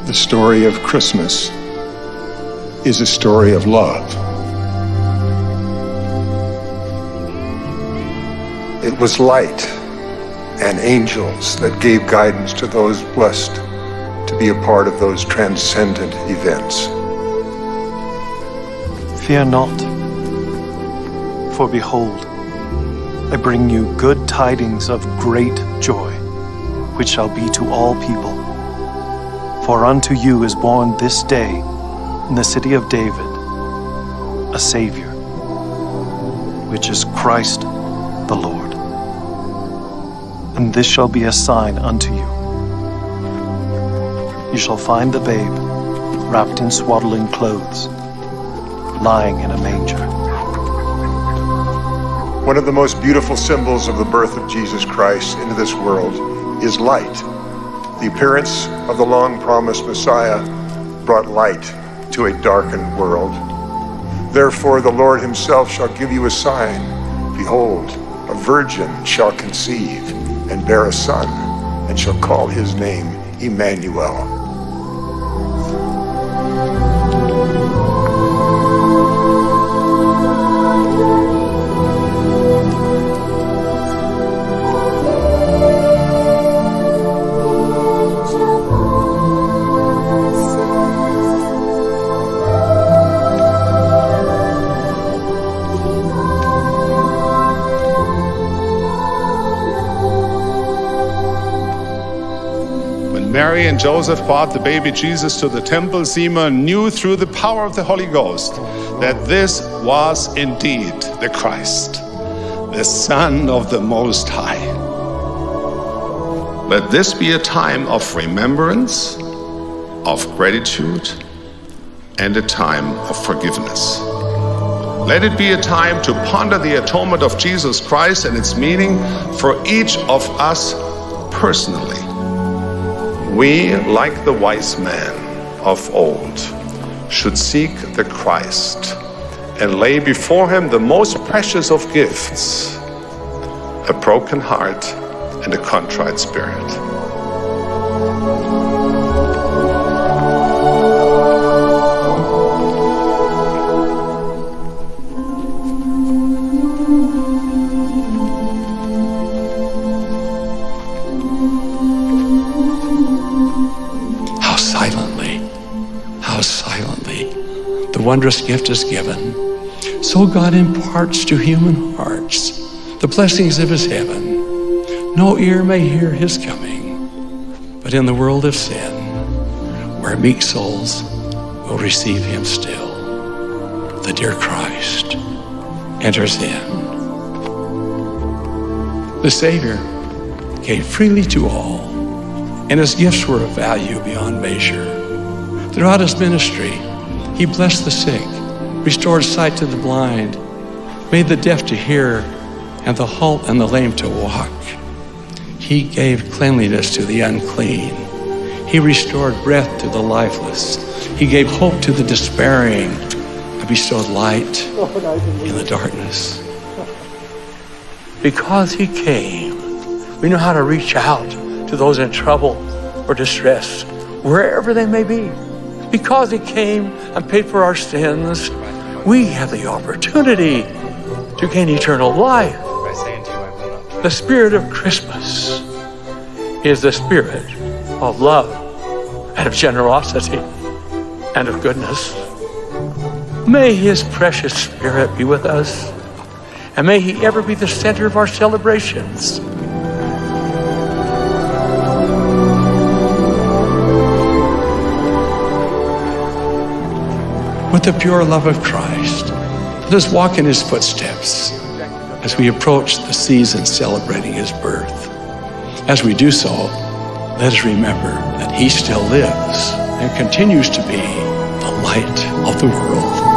The story of Christmas is a story of love. It was light and angels that gave guidance to those blessed to be a part of those transcendent events. Fear not, for behold, I bring you good tidings of great joy, which shall be to all people. For unto you is born this day in the city of David a Savior, which is Christ the Lord. And this shall be a sign unto you. You shall find the babe wrapped in swaddling clothes, lying in a manger. One of the most beautiful symbols of the birth of Jesus Christ into this world is light. The appearance of the long-promised Messiah brought light to a darkened world. Therefore, the Lord himself shall give you a sign. Behold, a virgin shall conceive and bear a son, and shall call his name Emmanuel. Mary and Joseph brought the baby Jesus to the temple. Simeon knew through the power of the Holy Ghost that this was indeed the Christ, the Son of the Most High. Let this be a time of remembrance, of gratitude, and a time of forgiveness. Let it be a time to ponder the atonement of Jesus Christ and its meaning for each of us personally. We, like the wise man of old, should seek the Christ and lay before him the most precious of gifts, a broken heart and a contrite spirit. How silently the wondrous gift is given. So God imparts to human hearts the blessings of his heaven. No ear may hear his coming, but in the world of sin, where meek souls will receive him still, the dear Christ enters in. The Savior gave freely to all, and his gifts were of value beyond measure. Throughout his ministry, he blessed the sick, restored sight to the blind, made the deaf to hear, and the halt and the lame to walk. He gave cleanliness to the unclean. He restored breath to the lifeless. He gave hope to the despairing, and bestowed light in the darkness. Because he came, we know how to reach out to those in trouble or distress, wherever they may be. Because he came and paid for our sins, we have the opportunity to gain eternal life. The spirit of Christmas is the spirit of love and of generosity and of goodness. May his precious spirit be with us, and may he ever be the center of our celebrations. With the pure love of Christ, let us walk in his footsteps as we approach the season celebrating his birth. As we do so, let us remember that he still lives and continues to be the light of the world.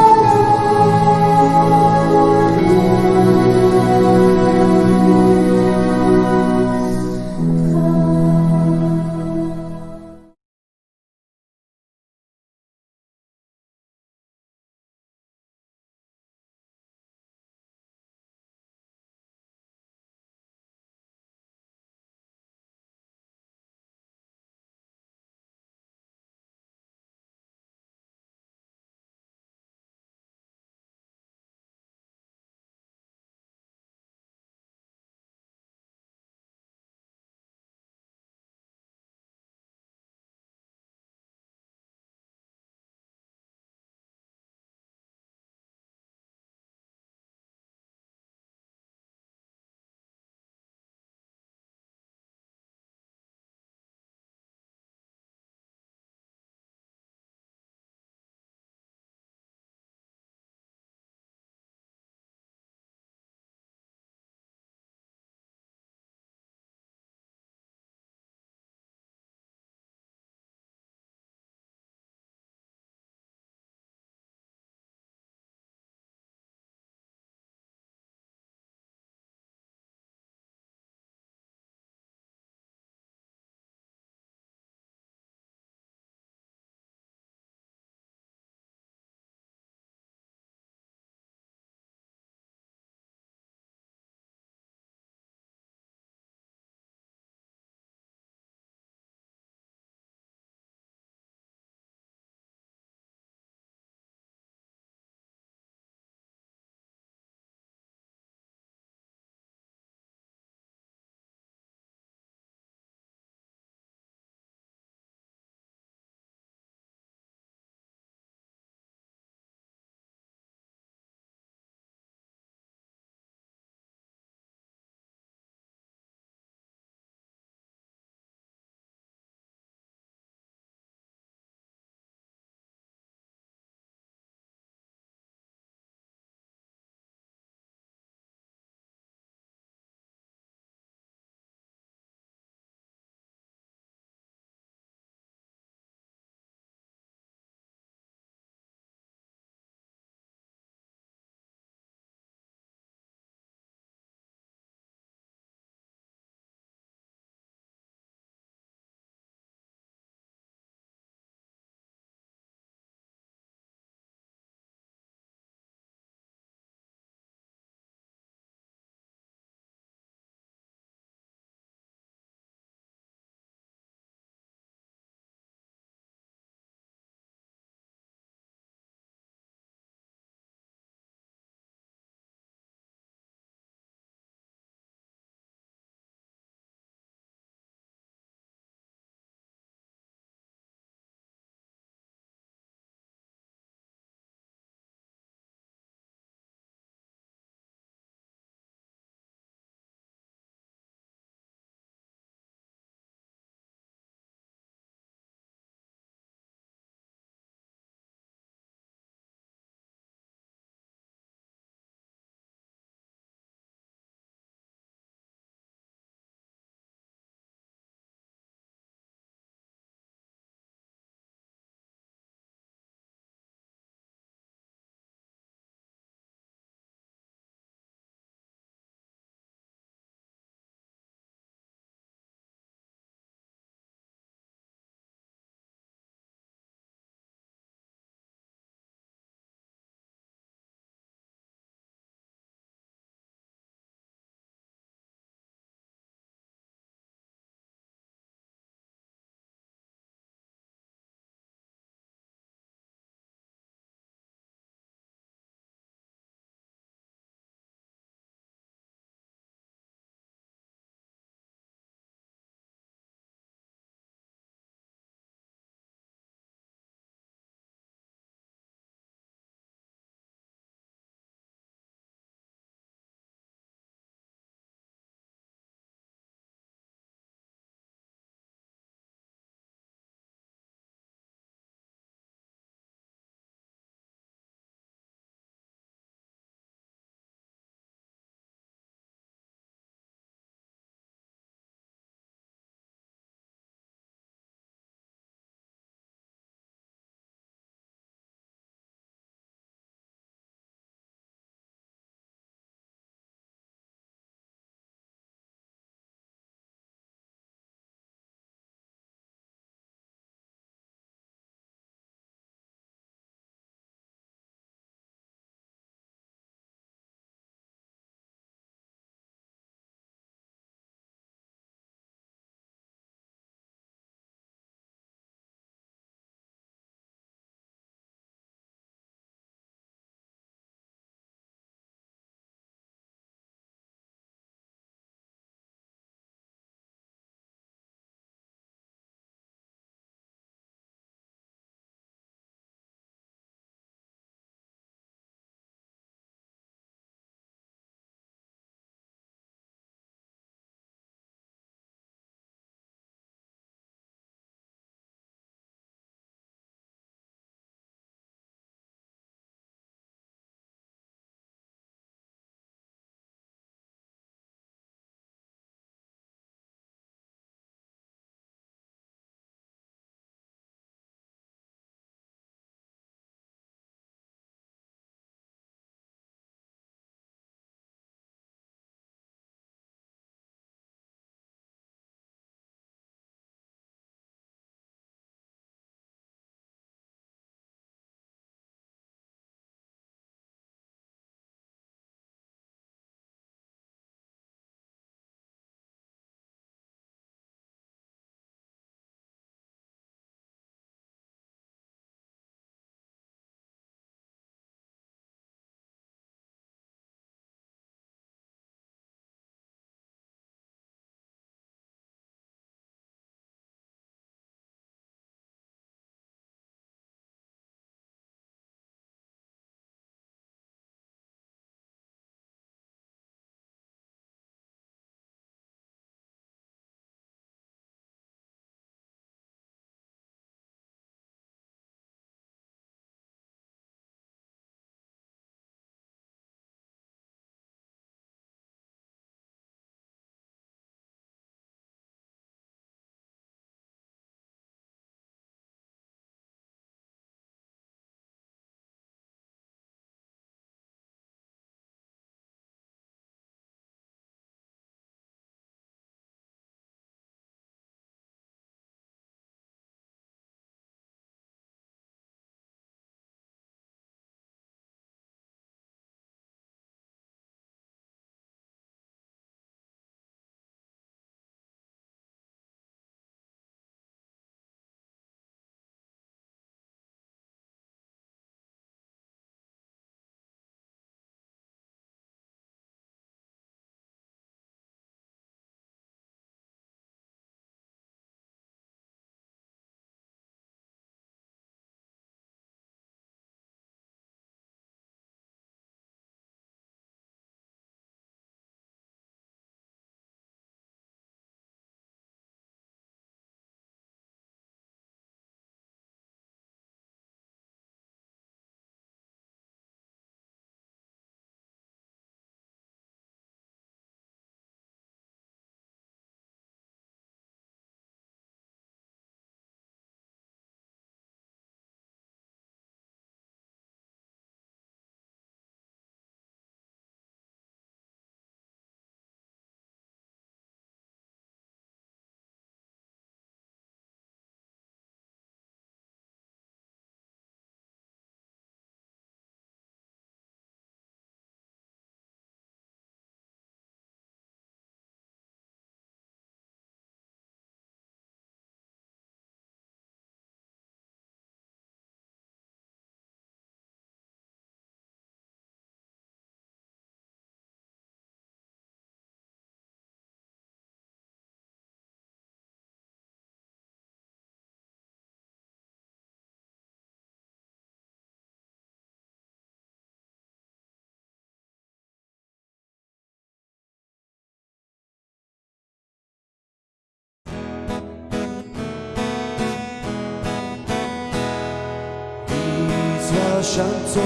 विश्वासाचो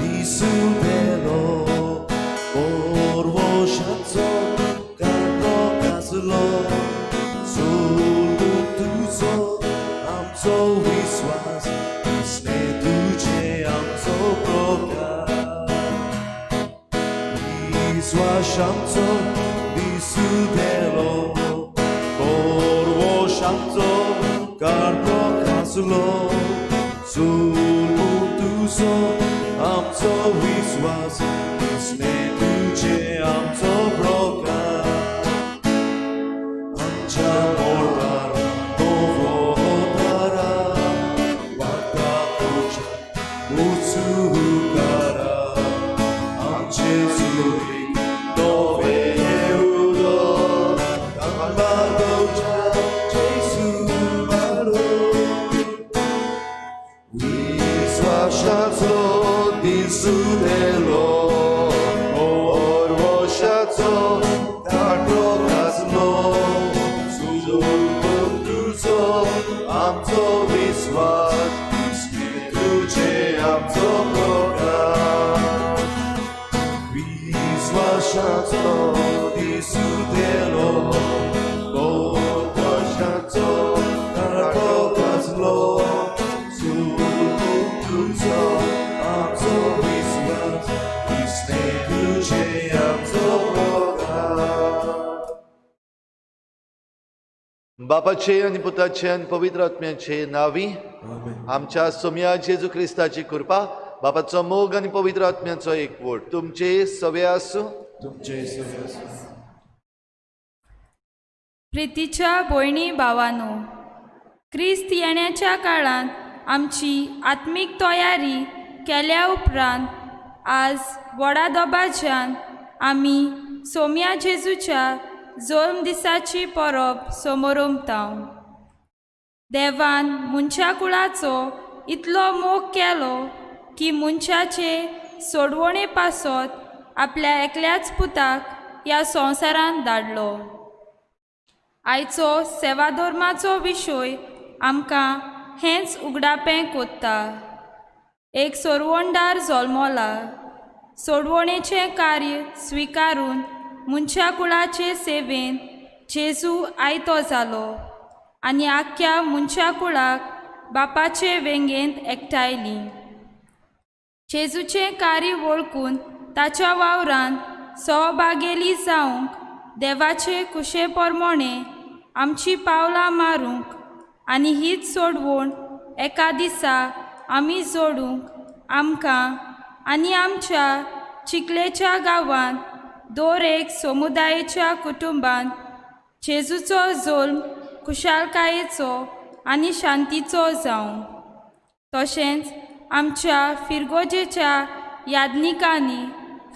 दिसुबेलो परवशाचो गांठो गाजलो सोडून तुजो आमचो विश्वास दिसले तुजे आमचो प्रकार विश्वासाचो दिसुबेलो परवशाचो गांठो गाजलो सोडून तुजो आमचो विश्वास दिसले तुजे आमचो प्रकार आमच्या मोडार नवो तारा वाटा तुज्या उचुकारा आमचे सुरीक नवे उदो कांबादोच्या जेसू बालो विश्वासाचो दिसुबेलो परवशाचो गांठो गाजलो सोडून तुजो आमचो विश्वास दिसले तुजे आमचो प्रकार विश्वासाचो दिसुबेलो परवशाचो गांठो गाजलो सोडून तुजो आमचो विश्वास दिसले तुजे आमचो प्रकार बापाचे आनी पुताचे आनी पवित्र आत्म्याचे नावी आमच्या सोम्या जेजू क्रिस्ताची कृपा बापाचो मोग आनी पवित्र आत्म्याचो एकवट तुमचे सवे आसूं प्रितीच्या भयणी भावांनो क्रिस्त येण्याच्या काळांत आमची आत्मीक तयारी केल्या उपरांत आज व्हडा दबाज्यान आमी सोम्या जेजूच्या जल्म दिसाची परब समोरुमताव देवान मुनच्या कुळाचो इतलो मोग केलो की मुनशाचे सोडवणे पासत आपल्या एकल्याच पुताक ह्या संवसारांत धाडलो आयचो सेवा धर्माचो विशय आमकां हेंच उगडापें कोत्ता एक सोडवणदार जल्मला सोडवणेचें कार्य स्विकारून मुनच्या कुळाचे सेवेन जेजू आयतो जालो आनी आख्या मुनच्या कुळाक बापाचे वेंगेंत एकठायली जेजूचें कार्य वळखून ताच्या वावरांत सहभागेली जावंक देवाचे कुशे प्रमाणे आमची पावलां मारूंक आनी हीच सोडवण एका दिसा आमी जोडूंक आमकां आनी आमच्या चिखलेच्या गांवांत दर एक समुदायाच्या कुटुंबांत जेजूचो जल्म खुशालकायेचो आनी शांतीचो जावं तशेंच आमच्या फिरगोजेच्या यादनिकांनी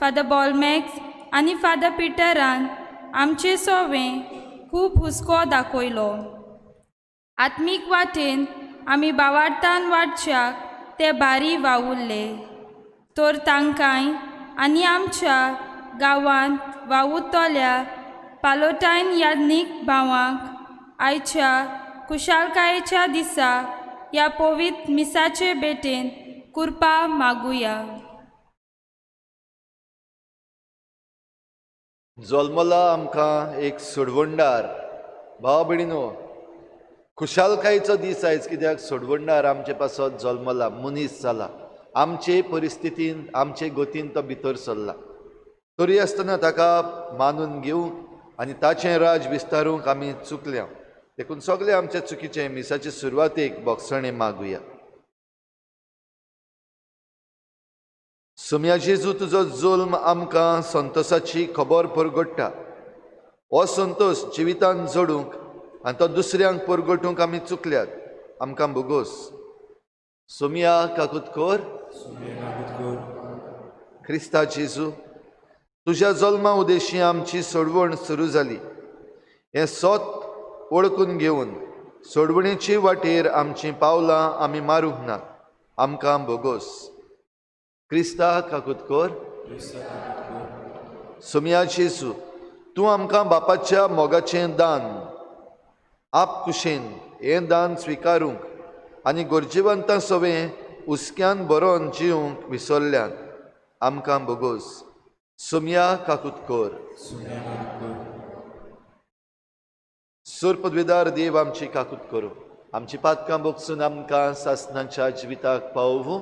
फादर बॉलमॅक्स आनी फादर पिटरान आमचे सोवें खूब हुस्को दाखयलो आत्मीक वाटेन आमी भावार्थान वाडच्याक ते भारी वावुरले तर तांकांय आनी आमच्या गांवांत वावुरतल्या पालोटायन यादनीक भावांक आयच्या खुशालकायेच्या दिसा ह्या पवित्र मिसाचे भेटेन कृपा मागुया जल्मला आमकां एक सोडवणदार भाव भयणीनो खुशालकायेचो दीस आयज कित्याक सोडवणदार आमचे पासत जल्मला मनीस जाला आमचे परिस्थितीन आमचे गतीन तो भितर सरला तरी आसतना ताका मानून घेवंक आनी ताचें राज विस्तारूंक आमी चुकल्या देखून सगळे आमच्या चुकीचे मिसाचे सुरवातेक बोगसणे मागुया सोम्या जेजू तुजो जल्म आमकां संतोशाची खबर परगट्टा हो संतोश जिवितांत जोडूंक आनी तो दुसऱ्यांक परगटूंक आमी चुकल्यात आमकां बोगोस सोम्या काकुतकोर क्रिस्ता जेजू तुज्या जल्मा उदेशी आमची सोडवण सुरू जाली हें सोत वळखून घेवन सोडवणेची वाटेर आमची पावलां आमी मारूंक ना आमकां बोगोस क्रिस्ता काकुतकोर सोम्या जेजू तूं आमकां बापाच्या मोगाचें दान आप कुशेन हें दान स्विकारूंक आनी गरजेवंतां सवें हुस्क्यान बरोवन जिवंक विसरल्यान आमकां बोगोस. सोम्या काकुतकोर. सूर पदवीदार देव आमची काकूत करू. आमची पातकां बोगसून आमकां सासणाच्या जिविताक पावू.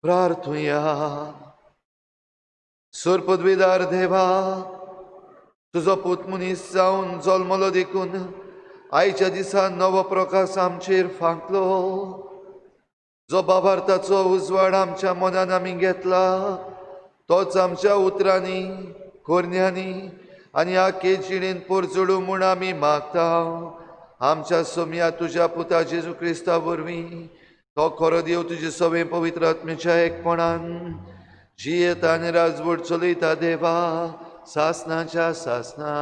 प्रार्थुया. सूर पदवीदार देवा, तुजो पूत मनीस जावन जल्मलो देखून आयच्या दिसा नवो प्रकाश आमचेर फांकलो. जो बाबार्थाचो उजवाड आमच्या मनान आमी घेतला तोच आमच्या उतरांनी, कोरण्यांनी आनी आखे जिणेन पोरजोडू म्हूण आमी मागता. आमच्या सोम्या तुज्या पुता जेजू क्रिस्ता वरवीं तो खरो देव तुजे सवे पवित्र आत्म्याच्या एकपणान जियेता आनी राजवट चलयता देवा सासणाच्या सासना.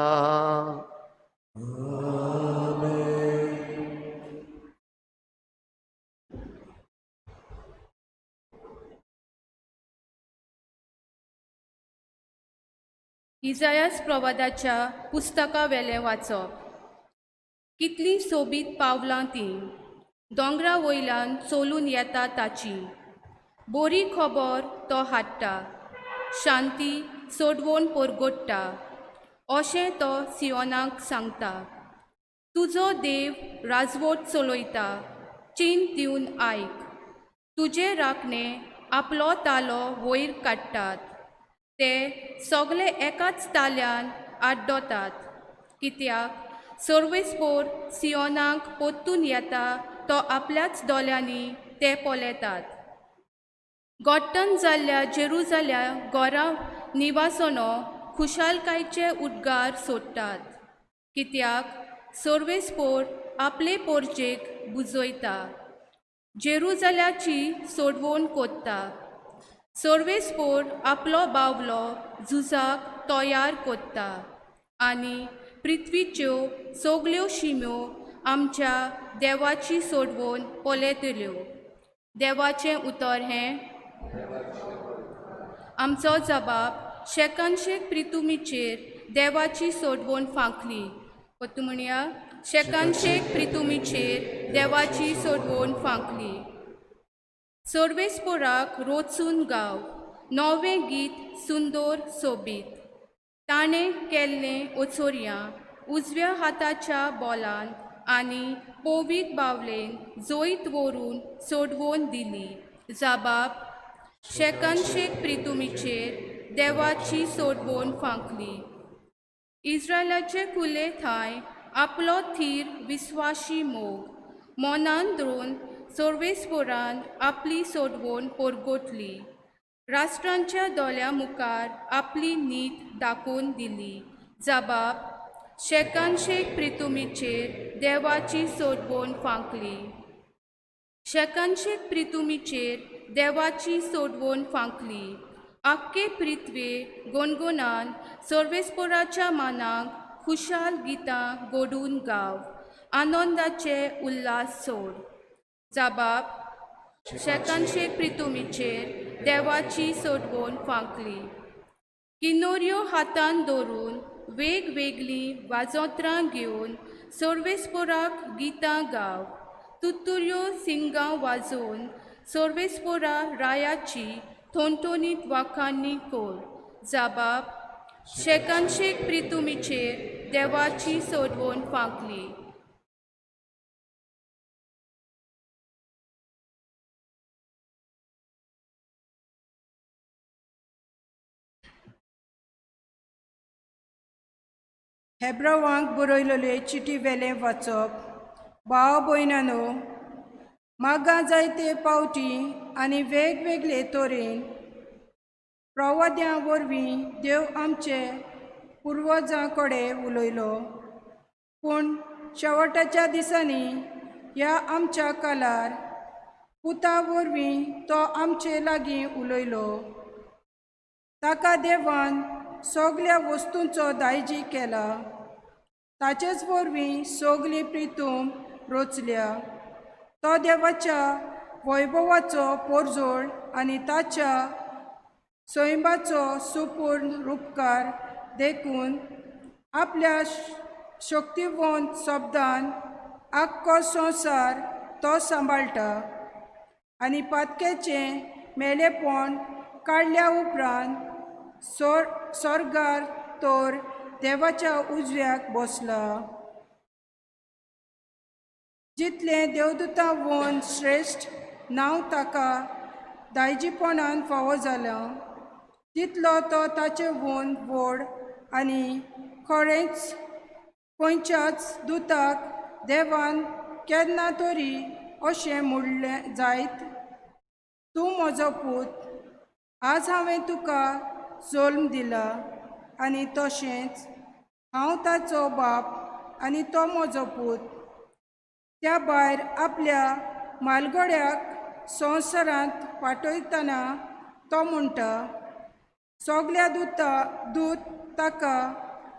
इजायास प्रवादाच्या पुस्तका वेले वाचप. कितली सोबीत पावलां तीं दोंगरा वयल्यान चलून येता ताची. बरी खबर तो हाडटा, शांती सोडवून परगोडटा अशें तो सियोनाक सांगता. तुजो देव राजवट चलयता, चिंत दिवन आयक. तुजे राखणे आपलो तालो वयर काडटात. ते सगळे एकाच ताल्यान आड्डोतात. कित्याक सर्वेस्पोर सियोनाक पोत्तून येता तो आपल्याच दोळ्यांनी ते पळयतात. गोट्टन जाल्ल्या जेरुजाल्या घरा निवासनो खुशालकायेचे उद्गार सोडटात. कित्याक सर्वेस्पोर आपले पोरजेक बुजयता, जेरुजाल्याची सोडवण कोत्ता. सर्वेस्पोर आपलो बावलो झुजाक तयार कोत्ता आनी पृथ्वीच्यो सगल्यो शिम्यो आमच्या देवाची सोडवण पळयतल्यो. देवाचें उतर हें. आमचो जबाब शेकानशेक प्रितुमीचेर देवाची सोडवण फांकली. पत्तू म्हणया, शेकानशेक प्रितुमीचेर देवाची सोडवण फांकली. सर्वेस्पोराक रोचून गाव, नवें गीत सुंदर सोबीत. ताणें केल्लें ओचोऱ्यां उजव्या हाताच्या बोलान आनी पोवीक बावलेन जोईत व्हरून सोडवून दिली. जबाब शेकानशेक प्रितुमीचेर देवाची सोडवण फांकली. इस्रायलाचे खुले थंय आपलो थीर विस्वाशी मोग मोनान धरून सर्वेस्पोरान आपली सोडवण परगोटली. राष्ट्रांच्या दोळ्या मुखार आपली नीत दाखोवन दिली. जबाब शेकानशेक प्रितुमीचेर देवाची सोडवण फांकली. शेकानशेक प्रितुमीचेर देवाची सोडवण फांकली. आख्खे पृथ्वे गोनगोनान सर्वेस्पोराच्या मानाक खुशाल गितां गोडून गाव. आनंदाचे उल्हास सोड. जबाब शेकानशेक प्रितुमीचेर देवाची सोडवण फांकली. किन्नोऱ्यो हातान धरून वेगवेगळीं वाजोत्रां घेवन सर्वेस्पोराक गितां गाव. तुत्तुर्यो सिंगां वाजोवन सर्वेस्पोरा रायाची थोंटोनीत वाखाणणी कोर. जबाब शेकानशेक प्रितुमीचेर देवाची सोडवण फांकली. हेब्रावांक बरयलेले चिटी वेले वाचप. भाव भयणांनो, म्हाका जायते पावटी आनी वेगवेगळे तरेन प्रवाद्यां वरवीं देव आमचे पुर्वजां कडेन उलयलो. पूण शेवटाच्या दिसांनी ह्या आमच्या काळार पुता वरवीं तो आमचे लागीं उलयलो. ताका देवान सगळ्या वस्तूंचो दायजी केला. ताचेच वरवीं सगळी प्रितूम रचल्या. तो देवाच्या वैभवाचो पोरजोळ आनी ताच्या सैमाचो सुपूर्ण उपकार देखून आपल्या शक्तिवंत शब्दान आख्खो संवसार तो सांबाळटा. आनी पातकेचें मेलेपण काडल्या उपरांत स्वर्गार तोर देवाच्या उजव्याक बसला. जितलें देवदूतां वन श्रेश्ठ नांव ताका दायजीपणान फावो जालां, तितलो तो ताचे वन व्हड आनी खरेंच खंयच्याच दुताक देवान केन्ना तरी अशें म्हणलें जायत, तूं म्हजो पूत, आज हांवें तुका जल्म दिला. आनी तशेंच हांव ताचो बाप आनी तो म्हजो पूत. त्या भायर आपल्या मालगड्याक संवसारांत पाठयतना तो म्हणटा, सगळ्या दूत ताका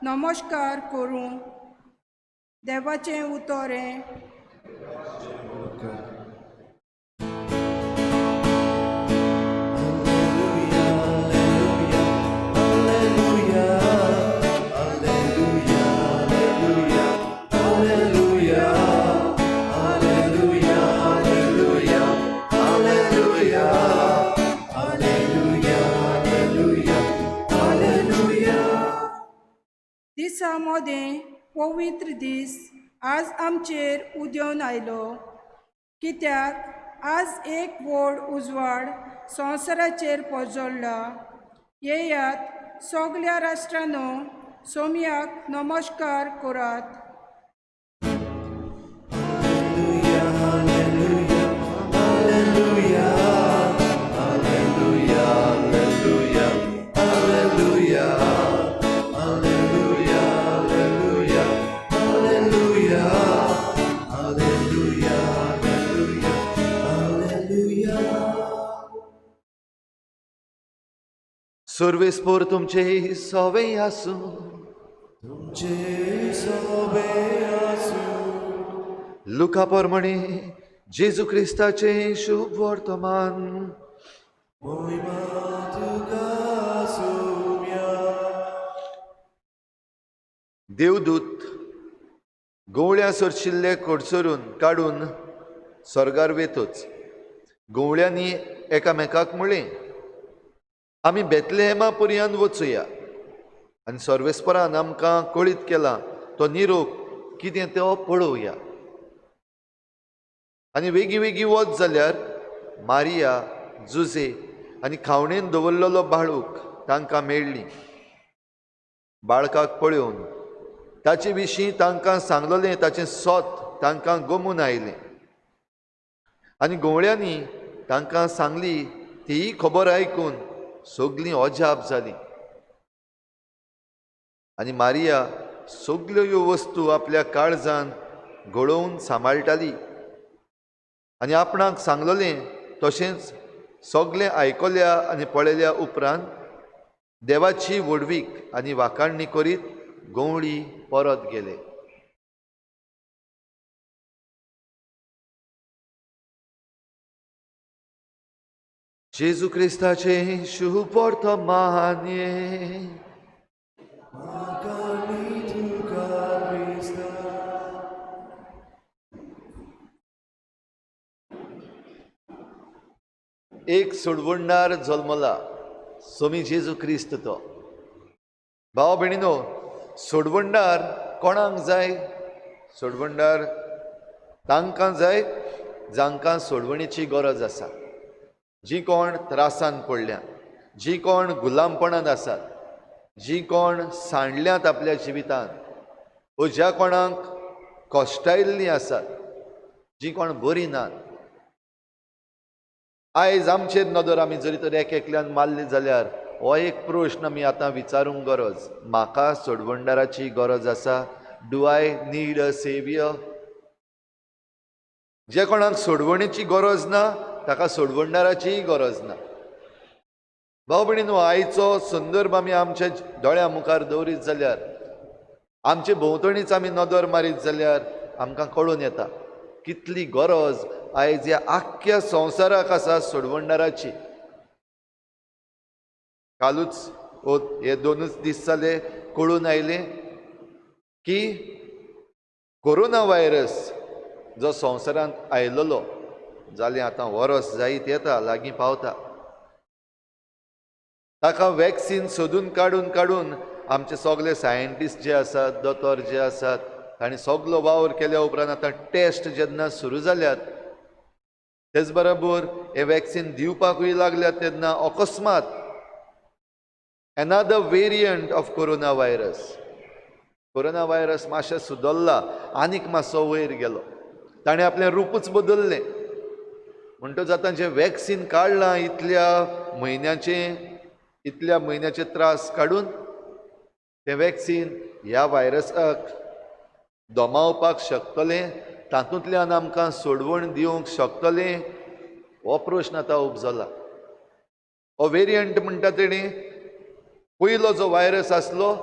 नमस्कार करूं. देवाचें उतोरें. दिसा मोदें पवित्र दीस आज आमचेर उदेवन आयलो. कित्याक आज एक व्हड उजवाड संवसाराचेर पजळ्ळा. येयात सगळ्या राष्ट्रांनो, सोम्याक नमस्कार करात. सर्वेस्पोर तुमचे सवे आसूं. लुका प्रमाणे जेजू क्रिस्ताचे शुभ वर्तमान. देवदूत गवळ्या सरशिल्ले कडसरून काडून स्वर्गार वेतोच. गवळ्यांनी एकामेकाक म्हणलें, आमी बेतलेहेमा पर्यंत वचुया आनी सर्वेस्परान आमकां कळीत केला तो निरोप कितें तो पळोवया. आनी वेगळी वेगळी वच जाल्यार मारिया, जुजे आनी खावणेन दवरलेलो बाळूक तांकां मेळ्ळी. बाळकाक पळोवन ताचे विशीं तांकां सांगलेलें ताचें सोत तांकां गमून आयलें. आनी गवळ्यांनी तांकां सांगली तीय खबर आयकून सगळीं अजाप जालीं. आनी मारिया सगल्यो ह्यो वस्तू आपल्या काळजान घडोवन सांबाळटाली आनी आपणाक सांगलोलें तशेंच सगळें आयकल्या आनी पळयल्या उपरांत देवाची वडवीक आनी वाखाणणी करीत गवळी परत गेले. जेजू क्रिस्ताचे शुभ वर्तमाने एक सोडवणदार जल्मला, सोमी जेजू क्रिस्त तो. भाव भयणीनो, सोडवणदार कोणाक जाय? सोडवणदार तांकां जाय जांकां सोडवणेची गरज आसा, जीं कोण त्रासान पडल्या, जीं कोण गुलामपणांत आसात, जीं कोण सांडल्यात आपल्या जिवितांत, वो ज्या कोणाक कश्टायिल्लीं आसात, जीं कोण बरीं नात. आयज आमचेर नदर आमी जरी तर एक एकल्यान मारली जाल्यार हो एक प्रश्न आमी आतां विचारूंक गरज, म्हाका सोडवणदाराची गरज आसा? Do I need a saviour? जे कोणाक सोडवणेची गरज ना ताका सोडवणदाराचीय गरज ना. भाव भयणीनो, आयचो संदर्भ आमी आमच्या दोळ्या मुखार दवरीत जाल्यार, आमचे भोंवतणीच आमी नदर मारीत जाल्यार आमकां कळून येता कितली गरज आयज ह्या आख्ख्या संवसाराक आसा सोडवणदाराची. कालूच हे 2 दीस जाले कळून आयलें की कोरोना व्हायरस जो संवसारांत आयिल्लो, जालें आतां वर्स जायत येता, लागीं पावता, ताका वॅक्सीन सोदून काडून आमचे सगळे सायंटिस्ट जे आसात, दोतोर जे आसात, तांणी सगळो वावर केल्या उपरांत आतां टेस्ट जेन्ना सुरू जाल्यात, तेच बरोबर हे वॅक्सीन दिवपाकूय लागल्यात तेन्ना अकस्मात another variant of corona virus मातशें सुदरला, आनीक मातसो वयर गेलो, ताणें आपलें रूपच बदललें. म्हणटच आतां जें वॅक्सीन काडलां इतल्या म्हयन्याचे त्रास काडून, तें वॅक्सीन ह्या व्हायरसाक दोमावपाक शकतलें, तातूंतल्यान आमकां सोडवण दिवंक शकतलें, हो प्रश्न आतां उपजला. हो वेरियंट म्हणटा तेणी पयलो जो व्हायरस आसलो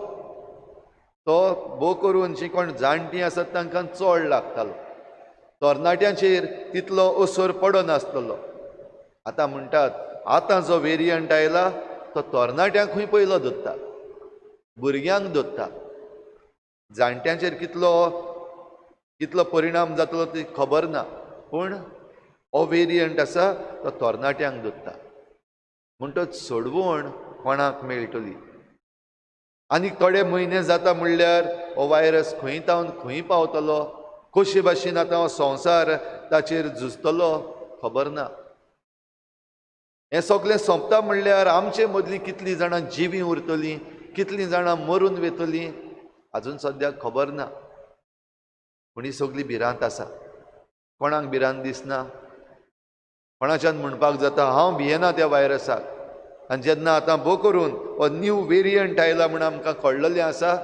तो भोव करून जीं कोण जाणटीं आसात तांकां चड लागतालो, तरणाट्यांचेर तितलो असर पडनासतलो. आतां म्हणटात आतां जो वेरियंट आयला तो तरणाट्यांकूय पयलो धरता, भुरग्यांक धरता. जाणट्यांचेर कितलो परिणाम जातलो ती खबर ना, पूण हो वेरियंट आसा तो तरणाट्यांक धरता. म्हणटच सोडवण कोणाक मेळटली? आनी थोडे म्हयने जाता म्हणल्यार हो व्हायरस खंय खंय पावतलो, कशे भाशेन आतां हो संवसार ताचेर झुजतलो खबर ना. हें सगळें सोंपता म्हणल्यार आमचे मदलीं कितलीं जाणां जिवीं उरतलीं, कितलीं जाणां मरून वेतलीं, आजून सद्याक खबर ना. पूण ही सगळी भिरांत आसा. कोणाक भिरांत दिसना? कोणाच्यान म्हणपाक जाता हांव भियेना त्या व्हायरसाक, आनी जेन्ना आतां भोव करून हो न्यू वेरियंट आयला म्हण आमकां कळ्ळलें आसा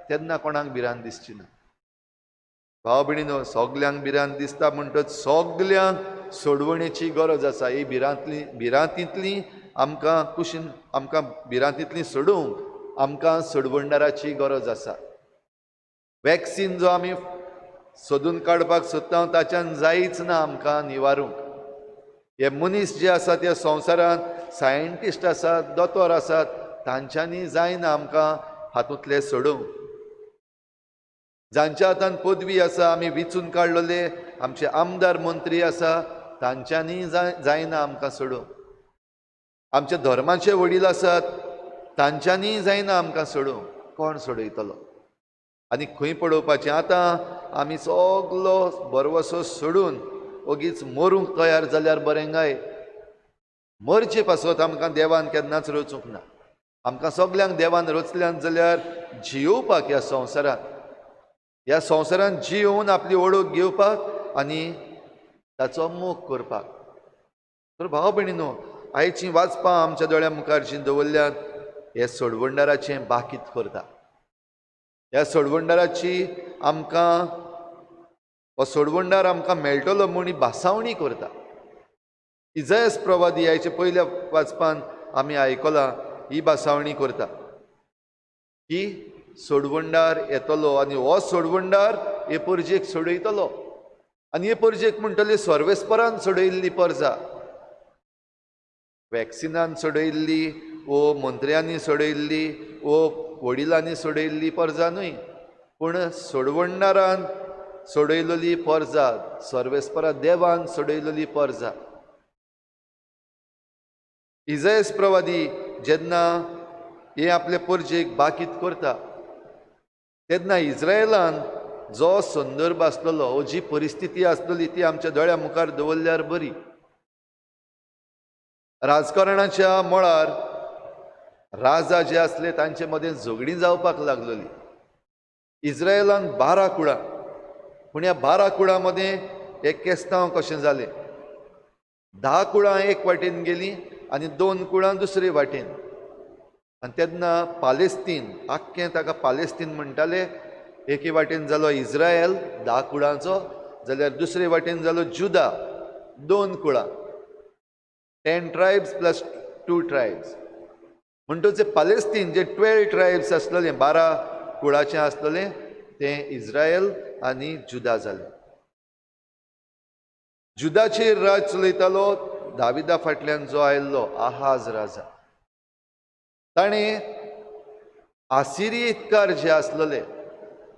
तेन्ना कोणाक भिरांत दिसची ना. भाव भयणीनो, सगल्यांक भिरांत दिसता म्हणटच सगल्यांक सोडवणेची गरज आसा. ही भिरांतींतली आमकां कुशीन आमकां भिरांतींतली सोडूंक आमकां सोडवणदाराची गरज आसा. वॅक्सीन जो आमी सोदून काडपाक सोदता ताच्यान जायच ना आमकां निवारूंक. हे मनीस जे आसात ह्या संवसारांत, सायंटिस्ट आसात, दोतोर आसात, तांच्यांनी जायना आमकां हातूंतले सोडूंक. जांच्या हातांत पदवी आसा, आमी विचून काडलेले आमचे आमदार मंत्री आसा, तांच्यांनी जायना आमकां सोडूंक. आमचे धर्माचे वडील आसात, तांच्यांनी जायना आमकां सोडूंक. कोण सोडयतलो? आनी खंय पडोवपाचें? आतां आमी सगलो बरवसो सोडून ओगीच मरूंक तयार जाल्यार बरें काय? मरचे पासत आमकां देवान केन्नाच रचूंक ना. आमकां सगल्यांक देवान रचल्यान जाल्यार जियोवपाक ह्या संवसारांत जियोवन आपली ओळख घेवपाक आनी ताचो मोग करपाक. तर भाव भयणीनो, आयचीं वाचपां आमच्या दोळ्या मुखार जीं दवरल्यात हे सोडवंडाराचें बाकीत करता. ह्या सोडवंडाराची आमकां हो सोडवंडार आमकां मेळटलो म्हूण ही भासावणी करता. इजायास प्रवादी ह्याचे पयल्या वाचपान आमी आयकलां ही भासावणी करता की सोडवंडार येतलो आनी हो सोडवंडार हे परजेक सोडयतलो. आनी हे परजेक म्हणटली सर्वेस्परान सोडयल्ली परजा, वॅक्सिनान सोडयल्ली वो मंत्र्यांनी सोडयल्ली वो वडिलांनी सोडयल्ली परजा न्हय, पूण सोडवंडारान सोडयलेली परजा, सर्वेस्परा देवान सोडयलेली परजा. इजायास प्रवादी जेन्ना हे आपले परजेक बाकीत करता तेन्ना इस्रायेलान जो संदर्भ आसलेलो, जी परिस्थिती आसलेली ती आमच्या दोळ्या मुखार दवरल्यार बरी. राजकारणाच्या मळार राजा जे आसले तांचे मदें झगडीं जावपाक लागलेली. इस्रायेलान 12 कुळां, पूण ह्या 12 कुळां मदें एक केस्तांव कशें जालें. 10 कुळां एक वाटेन गेलीं आनी 2 कुळां दुसरे वाटेन. आनी तेन्ना पालेस्तीन, आख्खें ताका पालेस्तीन म्हणटाले, एके वाटेन जालो इस्रायल 10 कुळांचो, जाल्यार दुसरे वाटेन जालो जुदा 2 कुळां, 10 ट्रायब्स प्लस 2 ट्रायब्स. म्हणटच पालेस्तीन जे 12 ट्रायब्स आसलेले, 12 कुळाचें आसलेलें, तें इस्रायल आनी जुदा जालें. जुदाचेर राज चलयतालो दाविदा फाटल्यान जो आयल्लो आहाज राजा. ताणें आसिरियतकार जे आसलेले,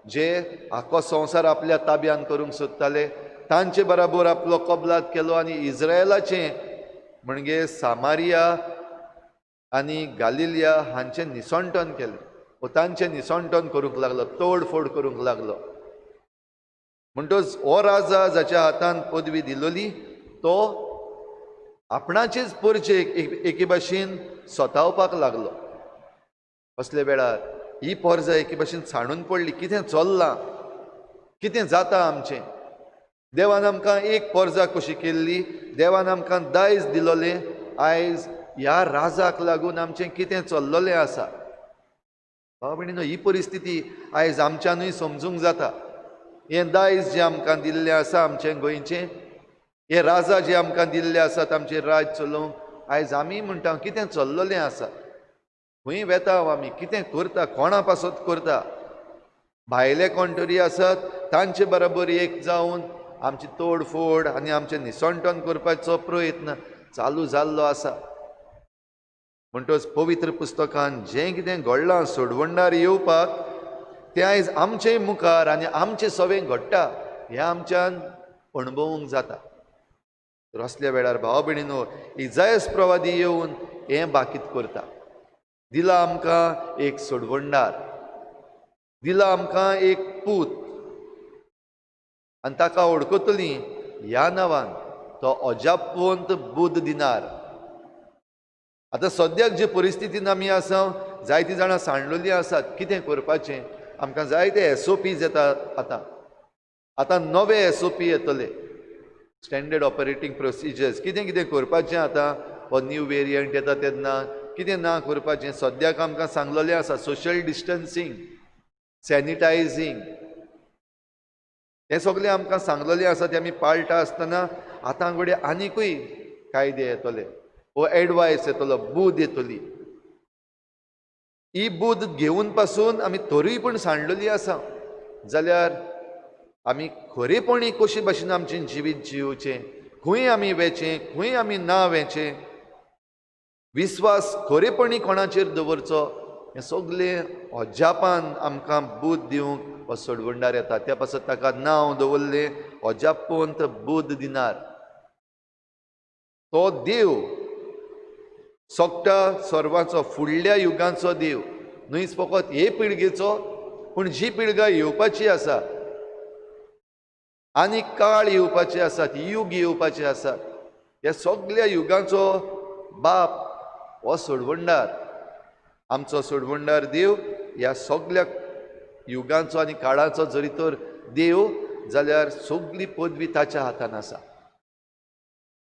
जे आख्खो संवसार आपल्या ताब्यान करूंक सोदताले, तांचे बराबर आपलो कबलात केलो आनी इस्रायलाचें म्हणजे सामारिया आनी गालिलिया हांचें निसंटन केलें. वो तांचें निसंटन करूंक लागलो, तोडफोड करूंक लागलो. म्हणटच हो राजा जाच्या हातान पदवी दिलोली तो आपणाचेच परजेक एके भाशेन सोतावपाक लागलो. असले वेळार ही परजा एके भाशेन सांडून पडली. कितें चल्लां, कितें जाता आमचें. देवान आमकां एक परजा कशी केल्ली, देवान आमकां दायज दिलोलें, आयज ह्या राजाक लागून आमचें कितें चल्लोलें आसा. भाव भयणीनो, ही परिस्थिती आयज आमच्यानूय समजूंक जाता. हें दायज जें आमकां दिल्लें आसा आमचें गोंयचें, हे राजा जे आमकां दिल्ले आसात आमचें राज चलोवंक, आयज आमी म्हणटा कितें चल्लोलें आसा. खंय वेता आमी, कितें करता, कोणा पासत करता. भायले कोण तरी आसात, तांचे बरोबर एक जावन आमची तोडफोड आनी आमचें निसंटन करपाचो प्रयत्न चालू जाल्लो आसा. म्हणटच पवित्र पुस्तकान जें कितें घडलां सोडवंडार येवपाक, तें आयज आमचे मुखार आनी आमचे सवें घडटा हें आमच्यान अणभवूंक जाता. तर असल्या वेळार भाव भयणीनो, इजायास प्रवादी येवन हें बाकीत करता. दिला आमकां एक सोडवंडार, दिला आमकां एक पूत, आनी ताका वळखतलीं ह्या नांवान तो अजापवंत बुध दिनार. आतां सद्याक जे परिस्थितीन आमी आसा, जायतीं जाणां सांडलेलीं आसात. कितें करपाचें, आमकां जायते SOPs येतात. आतां नवे SOP येतले, स्टँडर्ड ऑपरेटींग प्रोसिजर्स. कितें कितें करपाचें आतां हो न्यू वेरियंट येता तेन्ना, कितें ना करपाचें. सद्याक आमकां सांगलेलें आसा सोशल डिस्टन्सींग, सॅनिटायझींग, हें सगळें आमकां सांगलेलें आसा. तें आमी पाळटा आसतना आतां घडये आनिकूय कायदे येतले, हो एडवायस येतलो, बूद येतली. ही बूद घेवन पासून आमी तरी पूण सांडलेलीं आसा, जाल्यार आमी खरेपणी कशे भाशेन आमचें जिवीत जिवचें, खंय आमी वेचें, खंय आमी ना वेचें, विस्वास खरेपणी कोणाचेर दवरचो, हें सगळें अजापान आमकां बूद दिवंक हो सोडवंडार येता. त्या पासत ताका नांव दवरलें अजापवंत बूद दिनार. तो देव सोगटा सर्वांचो, फुडल्या युगांचो देव, न्हयच फकत हे पिळगेचो, पूण जी पिळगा येवपाची आसा आनी काळ येवपाचे आसात, युग येवपाचे आसात, ह्या सगळ्या युगांचो बाप हो सोडवंडार. आमचो सोडवंडार देव ह्या सगळ्या युगांचो आनी काळाचो जरी तर देव, जाल्यार सगळी पदवी ताच्या हातान आसा.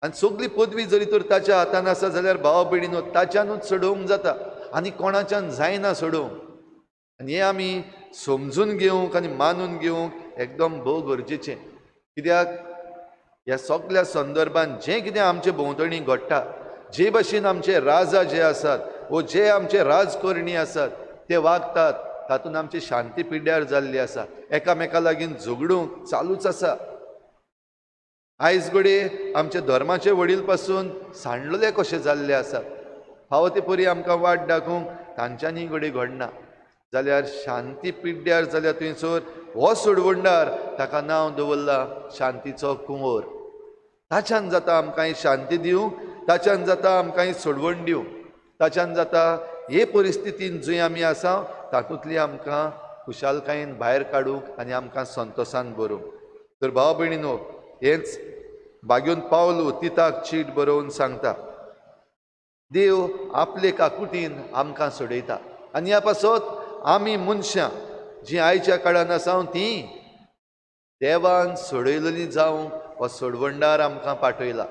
आनी सगळी पदवी जरी तर ताच्या हातान आसा जाल्यार भाव भयणीनो ताच्यानूच सोडोवंक जाता आनी कोणाच्यान जायना सोडोवंक. आनी हें आमी समजून घेवंक आनी मानून घेवंक एकदम भोव गरजेचें. कित्याक ह्या सगळ्या संदर्भान जें कितें आमचे भोंवतणी घडटा, जे भाशेन आमचे राजा जे आसात वो जे आमचे राजकारणी आसात ते वागतात, तातूंत आमची शांती पिड्ड्यार जाल्ली आसा. एकामेका लागीं झगडूंक चालूच आसा. आयज घडये आमचे धर्माचे वडील पासून सांडलेले कशे जाल्ले आसात. फावो ते परी आमकां वाट दाखोवंक तांच्यांनी घडये घडना जाल्यार शांती पिड्ड्यार जाल्या थंयसर हो सोडवणदार ताका नांव दवरला शांतीचो कुंवर. ताच्यान जाता आमकां ही शांती दिवंक, ताच्यान जाता आमकां ही सोडवण दिवंक, ताच्यान जाता हे परिस्थितीन जंय आमी आसा तातूंतली आमकां खुशालकायेन भायर काडूंक आनी आमकां संतोशान भरूंक. तर भाव भयणीनो, हेंच बागेवन पावलो तिताक चीट बरोवन सांगता, देव आपले काकुटीन आमकां सोडयता. आनी ह्या पासत आमी मनशां जीं आयच्या काळान आसा तीं देवान सोडयलेलीं जावंक हो सोडवणदार आमकां पाठयला.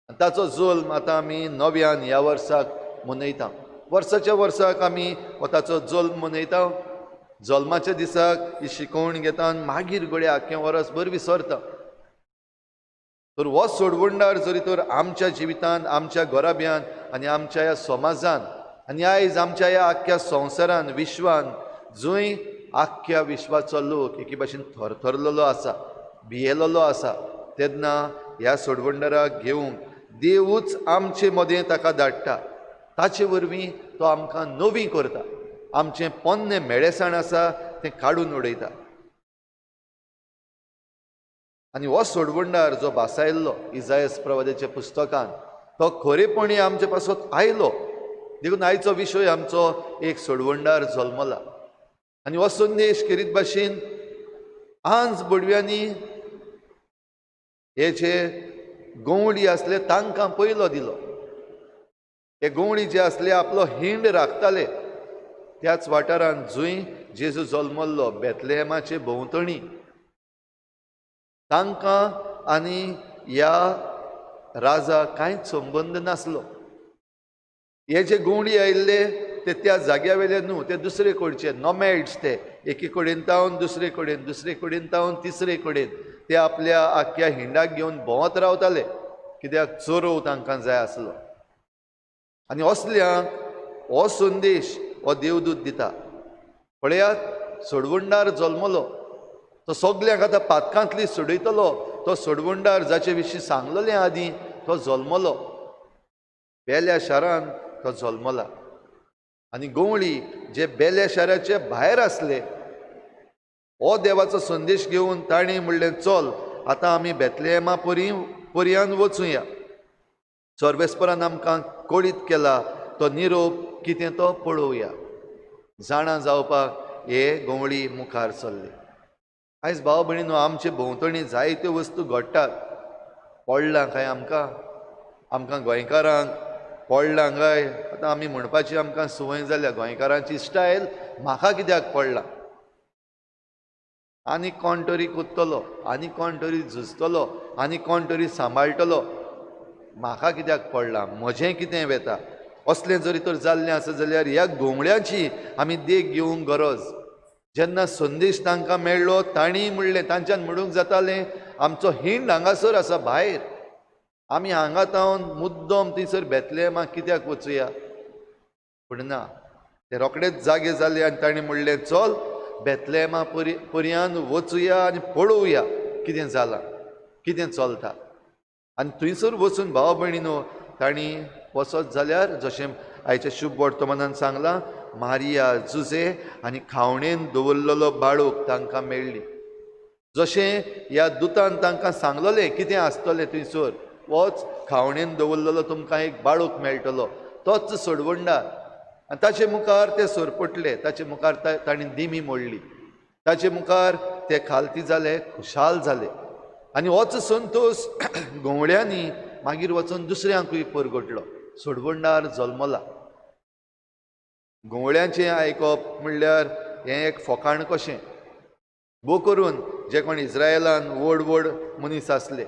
ताचो जल्म आतां आमी नव्यान ह्या वर्साक मनयता. वर्साच्या वर्साक आमी हो ताचो जल्म मनयता. जल्माच्या दिसाक ही शिकोवण घेता आनी मागीर घडये आख्खें वर्स भर विसरता. तर हो सोडवणदार जरी तर आमच्या जिवितांत, आमच्या घराब्यान आनी आमच्या ह्या समाजान आनी आयज आमच्या ह्या आख्ख्या संवसारान, विश्वान जंय आख्ख्या विश्वाचो लोक एके भाशेन थरथरलेलो आसा, भियेलेलो आसा, तेन्ना ह्या सोडवणदाराक घेवंक देवूच आमचे मदें ताका धाडटा. ताचे वरवीं तो आमकां नवी करता. आमचें पोन्नें मेळेसाण आसा तें काडून उडयता. आनी हो सोडवणदार जो भासायल्लो इजायास प्रवाद्याच्या पुस्तकान, तो खरेपणी आमचे पासत आयलो. देखून आयचो विशय आमचो एक सोडवणदार जल्मला. आनी हो संदेश करीत भाशेन आज बडव्यांनी हे जे गवंडी आसले तांकां पयलो दिलो. हे गवंडी जे आसले आपलो हिंड राखताले त्याच वाठारान जंय जेजू जल्मल्लो बेथलेहमाचे भोंवतणी, तांकां आनी ह्या राजा कांयच संबंद नासलो. हे जे गवंडी आयिल्ले ते त्या जाग्या वेले न्हू, ते दुसरे कडचे नॉमॅड्स. ते एके कडेन तावन दुसरे कडेन, दुसरे कडेन तावन तिसरे कडेन ते आपल्या आख्ख्या हिंडाक घेवन भोंवत रावताले, कित्याक चोरव तांकां जाय आसलो. आनी असल्यांक हो संदेश हो देवदूत दिता. पळयात, सोडवणदार जल्मलो, तो सगल्यांक आतां पातकांतली सोडयतलो. तो सोडवणदार जाचे विशीं सांगलेलें आदीं तो जल्मलो. बेल्या शारान तो जल्मला. आनी गवळी जे बेल्या शाराचे भायर आसले, हो देवाचो संदेश घेवन ताणें म्हणलें, चल आतां आमी बेथलेहमा पर्यान वचुया. सर्वेस्परान आमकां कळीत केला तो निरोप कितें तो पळोवया. जाणां जावपाक हे गवळी मुखार सरले. आयज भाव भयणीनो, आमचे भोंवतणी जायत्यो वस्तू घडटात. पडलां काय आमकां गोंयकारांक पडलां काय, आतां आमी म्हणपाची आमकां संवय जाल्या गोंयकारांची स्टायल, म्हाका कित्याक पडलां. आनी कोण तरी कुदतलो, आनी कोण तरी झुजतलो, आनी कोण तरी सांबाळटलो. म्हाका कित्याक पडलां, म्हजें कितें वेता. असलें जरी तर जाल्लें आसा जाल्यार ह्या गोंगड्याची आमी देख घेवंक गरज. जेन्ना संदेश तांकां मेळ्ळो, तांणी म्हणलें, तांच्यान म्हणूंक जातालें, आमचो हिंड हांगासर आसा भायर, आमी हांगा तावन मुद्दम थंयसर बेथलेहमाक कित्याक वचुया. पूण ना, ते रोखडेच जागे जाले आनी ताणें म्हणलें, चल बेथलेहमा पर्यान वचुया आनी पळोवया कितें जालां, कितें चलता. आनी थंयसर वचून भाव भयणीनो तांणी वचत जाल्यार जशें आयच्या शुभ वर्तमानान सांगलां, मारिया, जुजे आनी खावणेन दवरलेलो बाळूक तांकां मेळ्ळी. जशें ह्या दुतान तांकां सांगलेलें कितें आसतलें थंयसर, होच खावणेन दवरलेलो तुमकां एक बाळूक मेळटलो, तोच सोडवणदार. आनी ताचे मुखार ते सोरपटले, ताचे मुखार तांणी दिमी मोडली, ताचे मुखार ते खालती जाले, खुशाल जाले. आनी होच संतोश गवळ्यांनी मागीर वचून दुसऱ्यांकूय परगटलो. सोडवणदार जल्मला. गवळ्यांचें आयकप म्हणल्यार हें एक फोकाण कशें. भोव करून जे कोण इस्रायेलान व्हड व्हड मनीस आसले,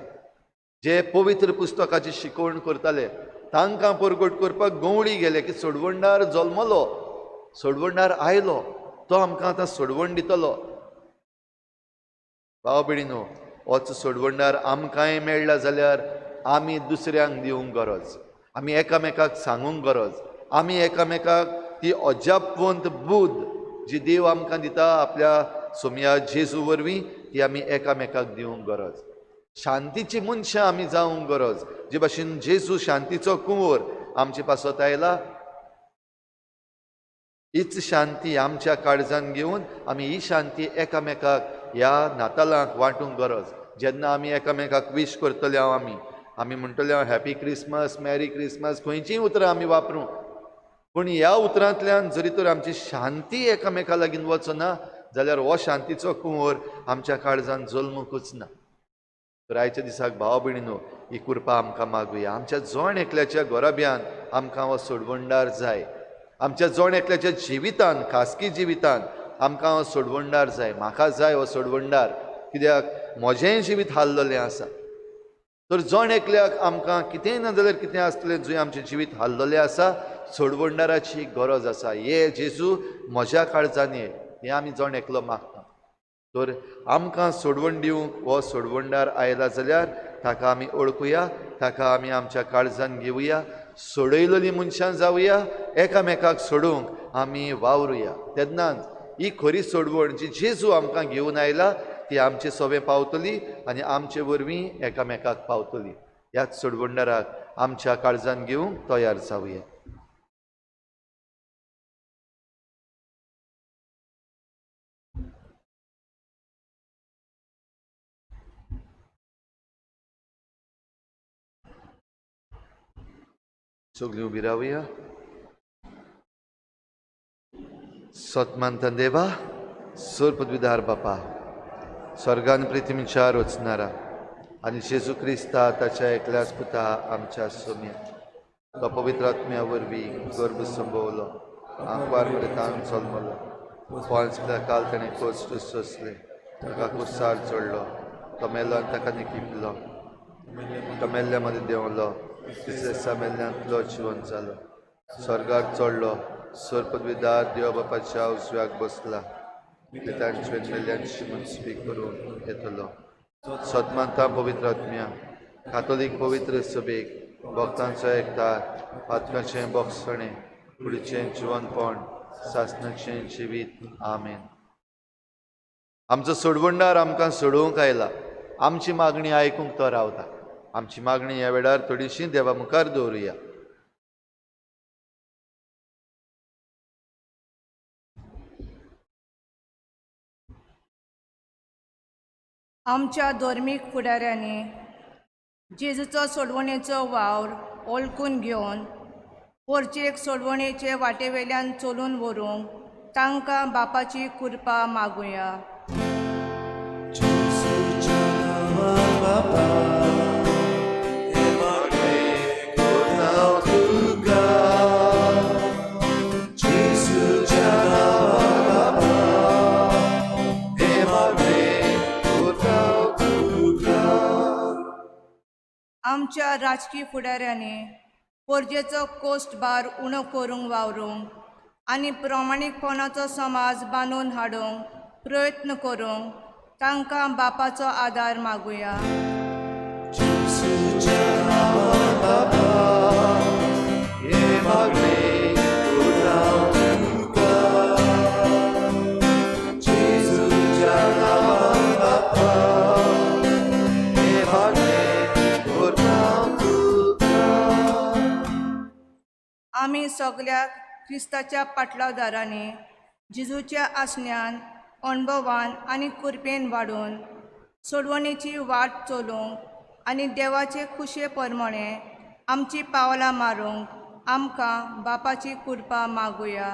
जे पवित्र पुस्तकाची शिकवण करताले तांकां परगट करपाक गवळी गेले की सोडवंडार जल्मलो, सोडवंडार आयलो, तो आमकां आतां सोडवण दितलो. भाव भयणीनो, होच सोडवंडार आमकांय मेळ्ळा जाल्यार आमी दुसऱ्यांक दिवंक गरज, आमी एकामेकाक सांगूंक गरज, आमी एकामेकाक ती अजापवंत बुद जी देव आमकां दिता आपल्या सोमया जेजू वरवीं ती आमी एकामेकाक दिवंक गरज. शांतीची मनशां आमी जावंक गरज, जे भाशेन जेजू शांतीचो कुंवर आमचे पासत आयला. हीच शांती आमच्या काळजान घेवन आमी ही शांती एकामेकाक ह्या नातालांक वांटूंक गरज. जेन्ना आमी एकामेकाक विश करतले आमी म्हणटले हॅपी क्रिसमस, मॅरी क्रिसमस, खंयचीय उतरां आमी वापरूं, पूण ह्या उतरांतल्यान जरी तर आमची शांती एकामेका लागीं वचना जाल्यार हो शांतीचो कुंवर आमच्या काळजान जल्मूंकच ना. तर आयच्या दिसाक भाव भयणीनो, ही कृपा आमकां मागुया. आमच्या जोण एकल्याच्या गोराब्यान आमकां हो सोडवंडार जाय. आमच्या जोण एकल्याच्या जिवितान, खासगी जिवितान आमकां हो सोडवंडार जाय. म्हाका जाय हो सोडवंडार, कित्याक म्हजेंय जिवीत हाल्ललें आसा. तर जोण एकल्याक आमकां कितेंय ना जाल्यार कितें आसतलें जंय आमचें जिवीत हाल्ललें आसा, सोडवंडाराची गरज आसा. हे जेजू म्हज्या काळजान ये, हें आमी जोण एकलो मागता. तर आमकां सोडवण दिवंक हो सोडवंडार आयला जाल्यार ताका आमी ओळखुया, ताका आमी आमच्या काळजान घेवया, सोडयलेलीं मनशां जावया, एकामेकाक सोडूंक आमी वावरुया. तेन्नाच ही खरी सोडवण जी जेजू आमकां घेवन आयला ती आमचे सोबे पावतली आनी आमचे वरवीं एकामेकाक पावतली. ह्याच सोडवंडाराक आमच्या काळजान घेवंक तयार जावया. सगळीं उबी रावया. सतमानता देवा, सोरपदवीदार बापा, स्वर्गान पृथ्वीच्या रचणारा आनी जेजू क्रिस्ता ताच्या एकल्याच पुता आमच्या सोम्या, तो पवित्र आत्म्या वरवीं गर्भ संभोवलो, आंकवार मरेतान जल्मलो, पोंच काल ताणें कोश्ट सोंसलें, ताका कुर्सार चडलो, तो मेलो आनी ताका निकिपलो, तो मेल्ल्या मदें देंवलो, तिसऱ्या दिसा मेल्ल्यांतलो जिवंत जालो, स्वर्गाक चडलो, सोरपदवीदार देव बापाच्या उजव्याक बसला, तांचे मेल्ल्यांची मनस्वी करून येतलो. सतमानता पवित्र आत्म्या, कातोलीक पवित्र सभेक, भक्तांचो एकठांय, पातकाचें बोगसणें, फुडचें जिवनपण, सासणाचें जिवीत. आमेन. आमचो सोडवंडार आमकां सोडोवंक आयला. आमची मागणी आयकूंक तो रावता. आमची मागणी ह्या वेळार थोडीशी देवा मुखार दवरुया. आमच्या धर्मीक फुडाऱ्यांनी जेजूचो सोडवणेचो वावर ओळखून घेवन पोरचेक सोडवणेचे वाटेवेल्यान चलून व्हरूंक तांकां बापाची कृपा मागुया. आमच्या राजकीय फुडाऱ्यांनी पोरजेचो कोस्ट भार उणो करूंक वावरूंक आनी प्रामाणीकपणाचो समाज बांदून हाडूंक प्रयत्न करूंक तांकां बापाचो आदार मागुया. आमी सगळ्याक क्रिस्ताच्या पाटलावदारांनी जेजूच्या आसण्यान, अणभवान आनी कृपेन वाडून सोडवणेची वाट चलोवंक आनी देवाचे खुशे परमणे आमची पावलां मारूंक आमकां बापाची कृपा मागुया.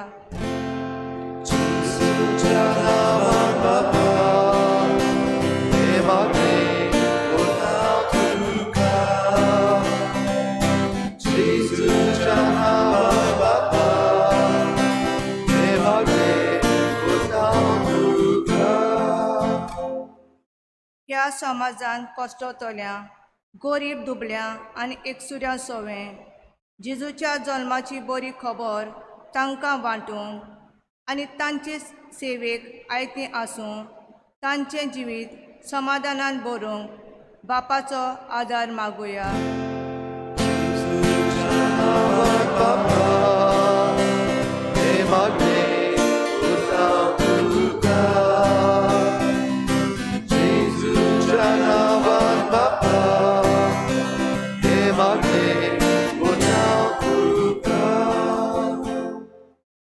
ह्या समाजान कश्टतल्या गरीब दुबळ्या आनी एकसुऱ्या सोवें जेजूच्या जल्माची बरी खबर तांकां वांटूंक आनी तांचे सेवेक आयतें आसूं तांचें जिवीत समाधानान भरूंक बापाचो आदार मागुया.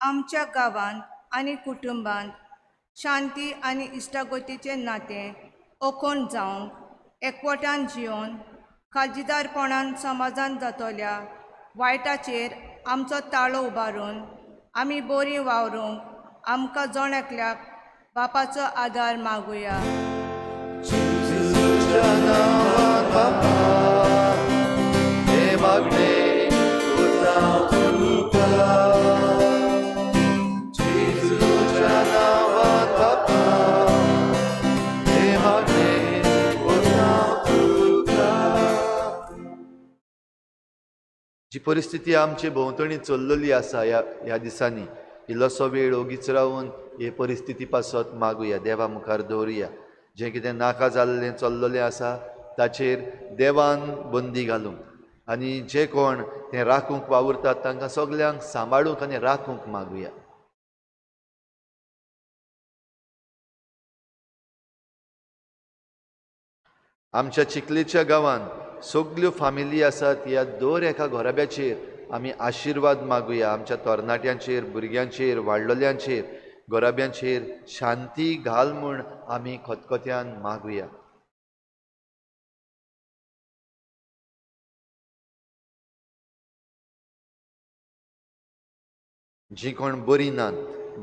आमच्या गांवांत आनी कुटुंबांत शांती आनी इश्टागतीचें नातें अखोंड जावंक एकवटान जिवन काळजीदारपणान समाजान जातोल्या वायटाचेर आमचो ताळो उबारून आमी बरीं वावरूंक आमकां जण एकल्याक बापाचो आदार मागुया. जी परिस्थिती आमचे भोंवतणी चल्लेली आसा ह्या दिसांनी इल्लोसो वेळ ओगीच रावून हे परिस्थिती पासत मागुया, देवा मुखार दवरुया. जें कितें नाका जाल्लें चल्लेलें आसा ताचेर देवान बंदी घालूंक आनी जे कोण तें राखूंक वावुरतात तांकां सगल्यांक सांबाळूंक आनी राखूंक मागुया. आमच्या चिखलेच्या गांवांत सगल्यो फामिली आसात ह्या दर एका घोराब्याचेर आमी आशिर्वाद मागुया. आमच्या तरणाट्यांचेर, भुरग्यांचेर, वाडलोल्यांचेर, घोराब्यांचेर शांती घाल म्हूण आमी खतखत्यान मागुया. जीं कोण बरीं नात,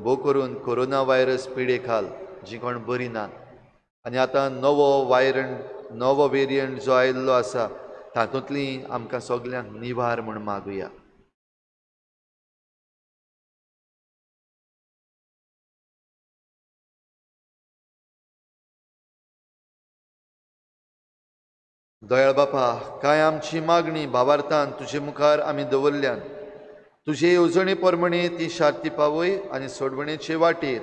भोव करून कोरोना व्हायरस पिडे खाल जीं कोण बरीं नात आनी आतां नवो वेरियंट जो आयिल्लो आसा तातूंतली आमकां सगल्यांक निवार म्हूण मागुया. दयाळ बापा, कांय आमची मागणी भावार्थान तुजे मुखार आमी दवरल्यान तुजे येवजणे प्रमाणे ती शार्ती पावय आनी सोडवणेचे वाटेर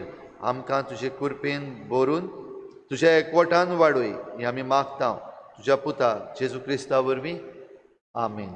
आमकां तुजे कुरपेन भरून तुज्या एकवटान वाडय हें आमी मागता तुज्या पुता जेजू क्रिस्ता वरवीं. आमेन.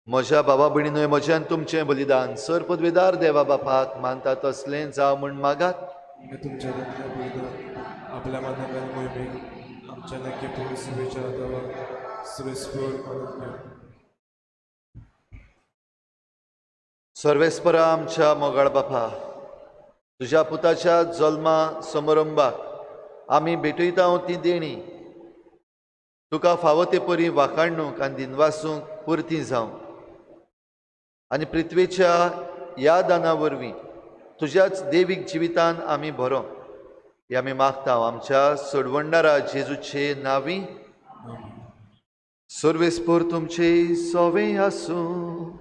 म्हज्या भावा भयणींनो, म्हज्यान तुमचें बलिदान सर पदवेदार देवा बापाक मानता तसलें जावं म्हूण मागात. तुमच्या बलिदान आपल्या मानकान मोहिमेक आमच्या नक्की पोलीस विचारात सुरेस्पर सर्वेस्परा आमच्या मोगाळ बापा, तुज्या पुताच्या जल्मा समारंभाक आमी भेटयता ती देणी तुका फावो ते परी वाखाणूंक आनी दिनवासूंक पुर्ती जावं आनी पृथ्वीच्या ह्या दाना वरवीं तुज्याच देवीक जिवितान आमी बरो हे आमी मागता आमच्या सोडवंडारा जेजूचे नांवी. सर्वेस्पर तुमचे सोवे आसूं,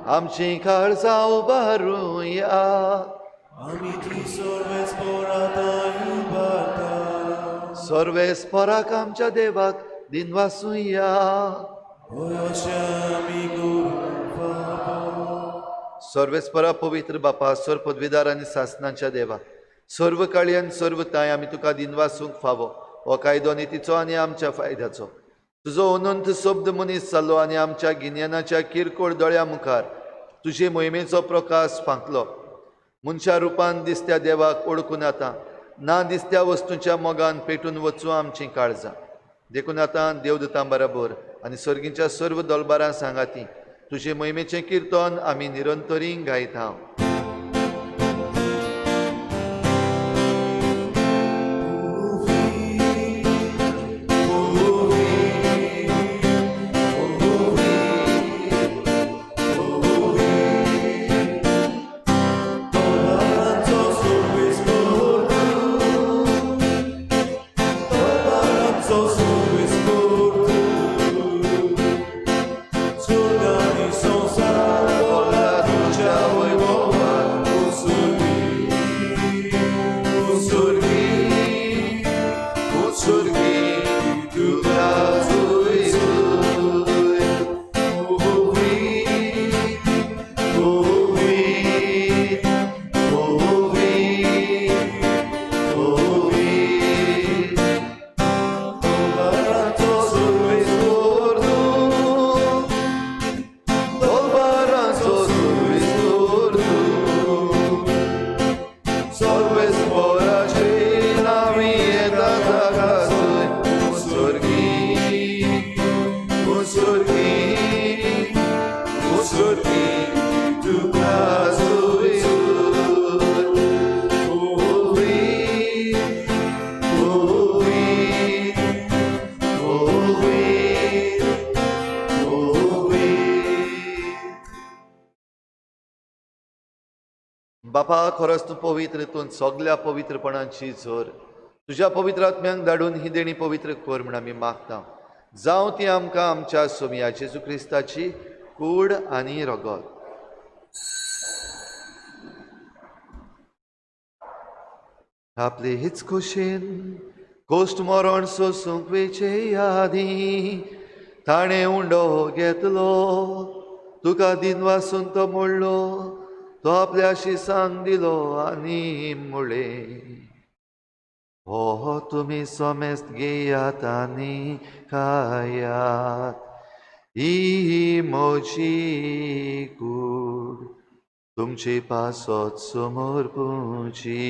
आमची काळजां उबारूया, सर्वेस्पराक आमच्या देवाक दिनवासुया. सर्वेस्परा पवित्र बापा, सर पदवीदार आनी सासणांच्या देवा, सर्व काळी आनी सर्व ताय आमी तुका दिनवासूंक फावो हो कायदो नितीचो आनी आमच्या फायद्याचो. तुजो अनंत शब्द मनीस जाल्लो आनी आमच्या गिन्यानाच्या किरकोळ दोळ्या मुखार तुजे मोहिमेचो प्रकाश फांकलो. मनशा रुपान दिसत्या देवाक ओळखून आतां ना दिसत्या वस्तूंच्या मोगान पेटून वचूं आमचीं काळजां. देखून आतां देवदूतां बरोबर आनी सर्गींच्या सर्व दोलबारां सांगाती तुजे मोहिमेचें किर्तन आमी निरंतरी गायता. बापा, खरोच तूं पवित्र, तूं सगल्या पवित्रपणाची झर तुज्या पवित्र आत्म्यांक धाडून ही देणी पवित्र कर म्हण आमी मागता. जावं ती आमकां आमच्या सोमया जेजू क्रिस्ताची कूड आनी रगत. आपले हिच खोशेन कोश्ट मरण सोसूंक वेचे यादी ताणें उंडो घेतलो, तुका दिनवासून तो मोडलो, तो आपल्या शिसांक दिलो आनी मुळे. हो तुमी सोमेस्त घेयात आनी खायात, ही म्हजी कूड तुमची पासत समोर पुंची.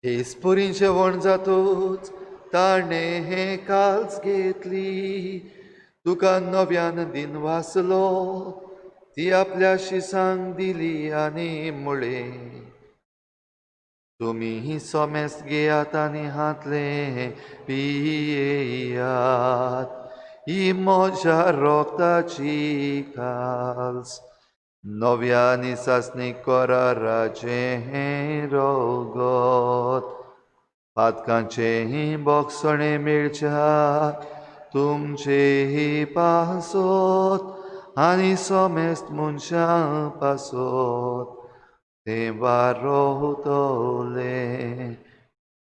हेस्पुरी जेवण जातूच ताणें हे काल्स घेतली, तुका नव्यान दिन वाचलो, ती आपल्या शिसांक दिली आनी मुळे. तुमी सोमेस्त घेयात आनी हातले पियेयात, ही म्हज्या रोगताची काल्स. नव्या निसासनी कराराचे हें रोगत, पातकांचेही बोगसणे मेळच्या तुमचेही पासत आनी सोमेस्त मनशां पासत ते वारोतले.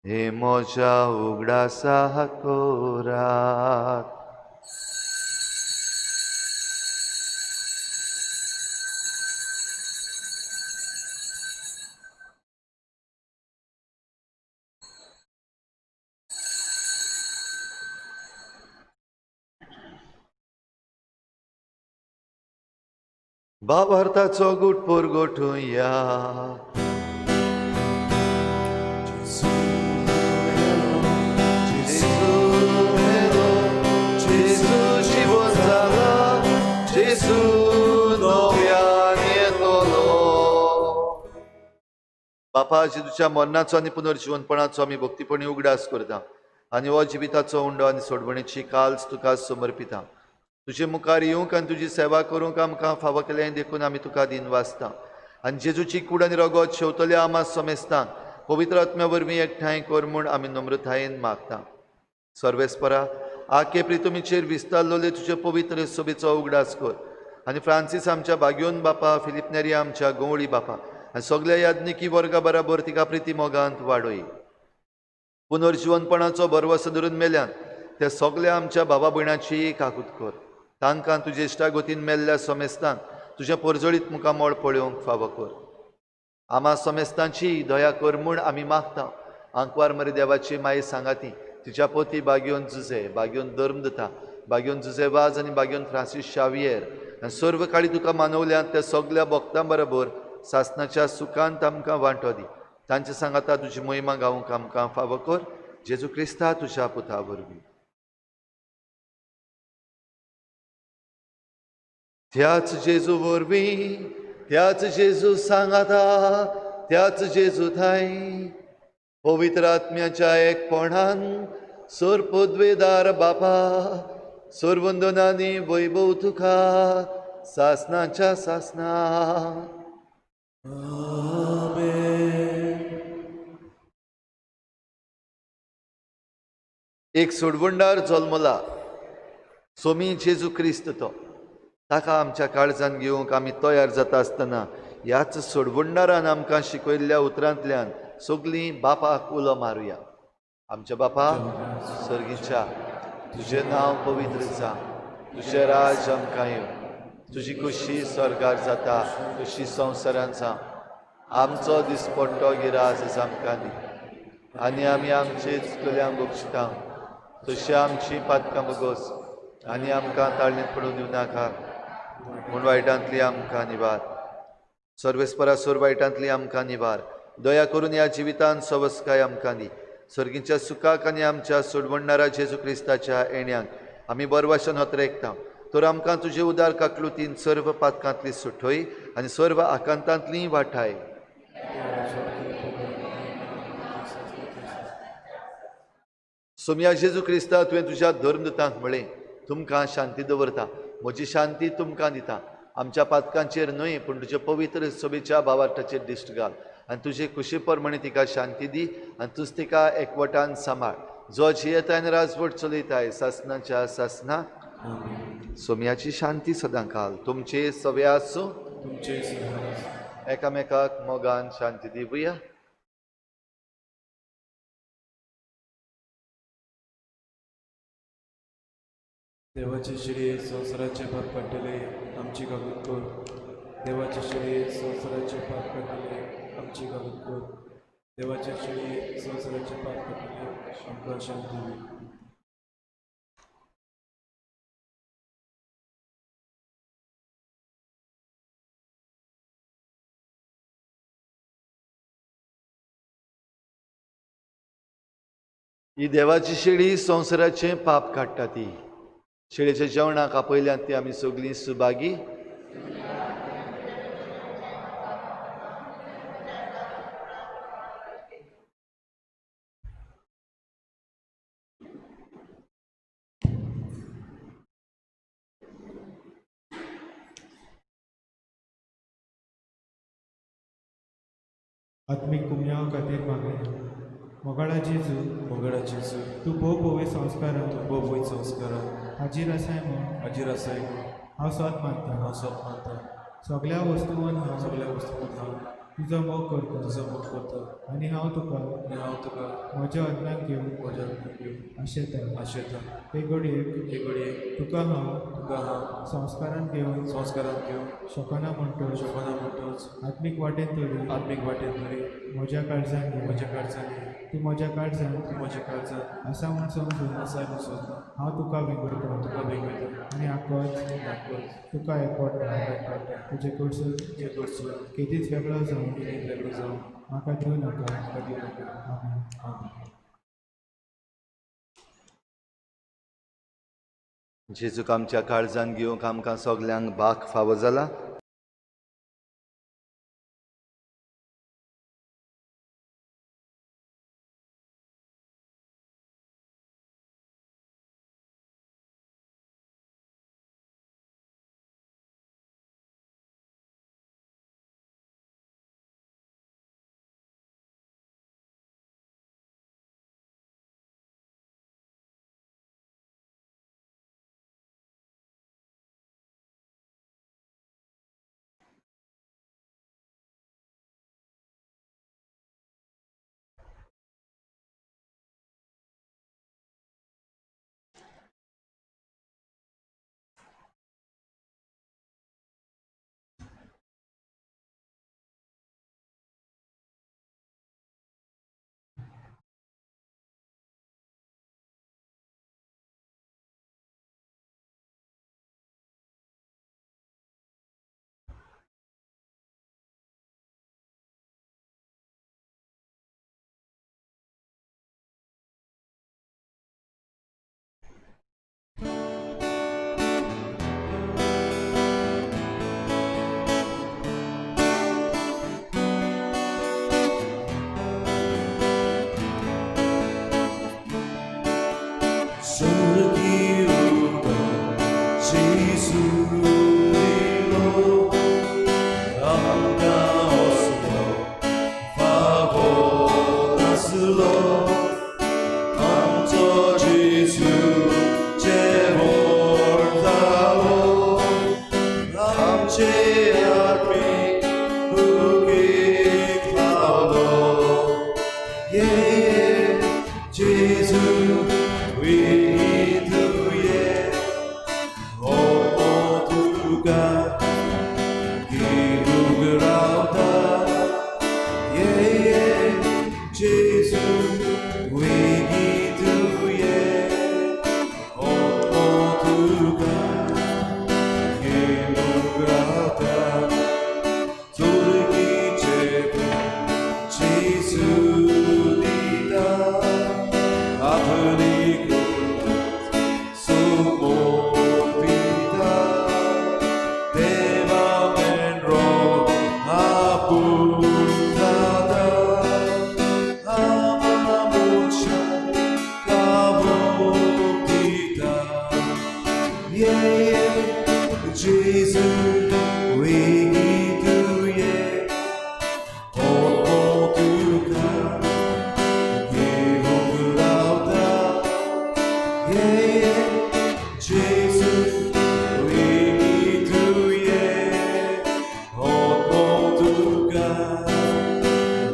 हे म्हज्या उगडासा करात. भावार्थाचो गुटपूर गोठूया. बापा जेजूच्या मरणाचो आनी पुनर्जीवनपणाचो आमी भक्तीपणी उगडास करता आनी हो जिविताचो उंडो आनी सोडवणेची काल्स तुका समर्पिता. तुजे मुखार येवंक आनी तुजी सेवा करूंक आमकां फावो केलें देखून आमी तुका दिन वाचता. आनी जेजूची कूड आनी रगत शेवतल्या आमा समेस्तांक पवित्र आत्म्या वरवीं एकठांय कर म्हूण आमी नम्रतायेन मागता. सर्वेस्परा आखे प्रितुमीचेर विस्तारलोले तुजे पवित्र सोबेचो उगडास कर आनी फ्रांसीस आमच्या बागयोन बापा, फिलिप नेरी आमच्या गवळी बापा आनी सगळ्या याज्ञिकी वर्गा बराबर तिका प्रिती मोगांत वाडोय. पुनर्जीवनपणाचो भरवसो धरून मेल्यान त्या सगळ्या आमच्या भावा भयणाची काकूत कर. तांकां तुजे इश्टागोतीन मेल्ल्या समेस्तांक तुज्या परजळीत मुखार मोळ पळोवंक फावो कर. आमा समेस्तांची दया कर म्हूण आमी मागता. आंकवार मरे देवाची माये सांगाती तिच्या पोती बागयोन जुजे, बागयोन धर्मदता, बागयोन जुजे वाज आनी बागयोन फ्रांसीस शावियर आनी सर्व काळी तुका मानवल्यान त्या सगळ्या भक्तां बरोबर सासणाच्या सुखांत आमकां वांटो दी. तांचे सांगाता तुजी महिमा गावूंक आमकां फावो कर. जेजू क्रिस्ता तुज्या पुता वरवीं. त्याच जेजू वरवीं, त्याच जेजू सांगाता, त्याच जेजू थाय पवित्र आत्म्याच्या एकपणान सोर पदवेदार बापा सोरवंदनांनी वैभव तुका सासणाच्या सासना. एक सोडवंडार जल्मला सोमी जेजू क्रिस्त तो. ताका आमच्या काळजान घेवंक आमी तयार जाता आसतना ह्याच सोडवंडारान आमकां शिकयल्ल्या उतरांतल्यान सगळीं बापाक उलो मारुया. आमच्या बापा सर्गीच्या, तुजें नांव पवित्र जा, तुजें राज आमकां येवं, तुजी कुशी स्वर्गार जाता तशी संवसारांत जावं. आमचो दिसपट्टो गिरास आमकां दी आनी आमी आमचे चुकल्यांक बक्षिता तशी आमची पातकां बगोस आनी आमकां ताळणेंत पडून दिवं नाका म्हूण वायटांतली आमकां निवार. सर्वेस्परा सोर वायटांतली आमकां निवार. दया करून ह्या जिवितांत सवस्काय आमकां दी. सर्गीच्या सुखाक आनी आमच्या सोडवणारा जेजू क्रिस्ताच्या येण्याक आमी बरवाशान हत्रेकता. तर आमकां तुजे उदार काकलुतीन सर्व पातकांतली सुटोय आनी सर्व आकांतांतली वाटाय. सोम्या जेजू क्रिस्ता तुवें तुज्या धर्मदूतांक म्हळें, तुमकां शांती दवरता, म्हजी शांती तुमकां दिता. आमच्या पातकांचेर न्हय पूण तुजे पवित्र सोबेच्या भावार्थाचेर दिश्ट घाल आनी तुजे खुशी प्रमाणे तिका शांती दी आनी तुज तिका एकवटान सांबाळ. जो जियेता आनी राजवट चलयताय सासणाच्या सासना. सोम्याची शांती सदां घाल. तुमचे सवे आसूं. एकामेकाक मोगान शांती दिवया. देवाचे शिळे संवसाराचे पाप काडटले आमची कागद कर. देवाचे शिळे संवसाराचे पाप काडटले आमची कागद कर. देवाचे शिळे संवसाराचे पाप काडटले आमकां शांती दी. ही देवाची शेळी संवसाराचे पाप काडटा ती. शेळयेच्या जेवणाक आपयल्यात ती आमी सगळीं सुभागी. आत्मीक कुमया खातीर मागणे. मोगाळा जेजू, मोगडा जेजू, तूं भोव भोवे संस्कारां तूं भोव वयर संस्कारां हाजीर आसाय म्हूण हाजीर आसाय हांव सत मानता. हांव सत मानता. सगळ्या वस्तूंत हांव सगळ्या वस्तूंत हांव तुजो मोग करता तुजो मोग करता आनी हांव तुका म्हज्या अदनाक घेवन म्हज्या घेवन आशेता. आशेता. हे घडयेक हे घडये तुका हांव संस्कारांत घेवन संस्कारांत घेवन शकना म्हणटोच शकना म्हणटोच आत्मीक वाटेन तरी आत्मीक वाटेन तरी म्हज्या काळजान घे. म्हज्या काळजांनी तूं म्हज्या काळजान तूं म्हज्या काळजांत आसा म्हूण समजून आसाय म्हणून हांव तुका वेगळटा तुका वेगवेगळ्या आनी आकोच तुका एकवटा. तुजे कडसून जे कडसून केदीच वेगळो जावन वेगळो जावन म्हाका दिवं नाका. कधी नाका. आमेन. जेजूक आमच्या काळजान घेवंक आमकां सगल्यांक भाग फावो जाला. 제앞에 우게 가로 예예 제주 위두에 모두가 기록을 하다 예예 제주 위기두에 모두가 기록을 하다 소르기 제부 지수이다 아프리 소모이다 내 맘엔로 아프다다 아마무샤 가봅니다 예예 Jesus 위기두에 모두가 기록을 하다 예예 Jesus 위기두에 모두가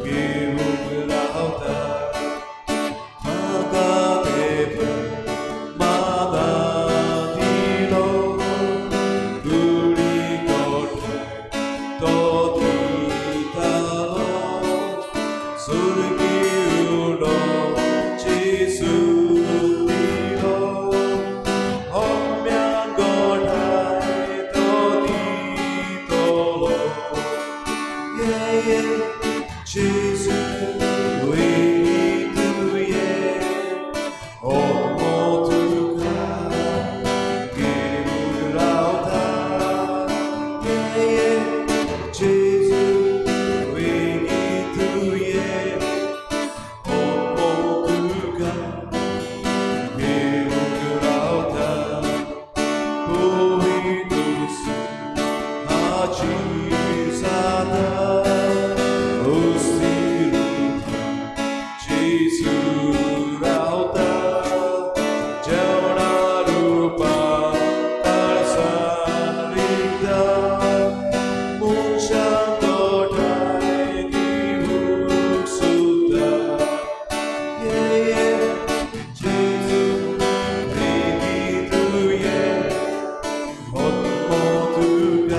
기록을 하다 마가데브 마가디로 우리 것을 떠들다노 술기우로 지수리로 험명걸하에 떠디도록 예예 지수 위두에 모두가 기록을 하다 예예 지수 위두에 모두가 기록을 하다 보이두스 아지사다 우스리타 지수라우다 전하루파 달산리다 뭉창거다이 기욱수다 예예 지수 위기두에 모두가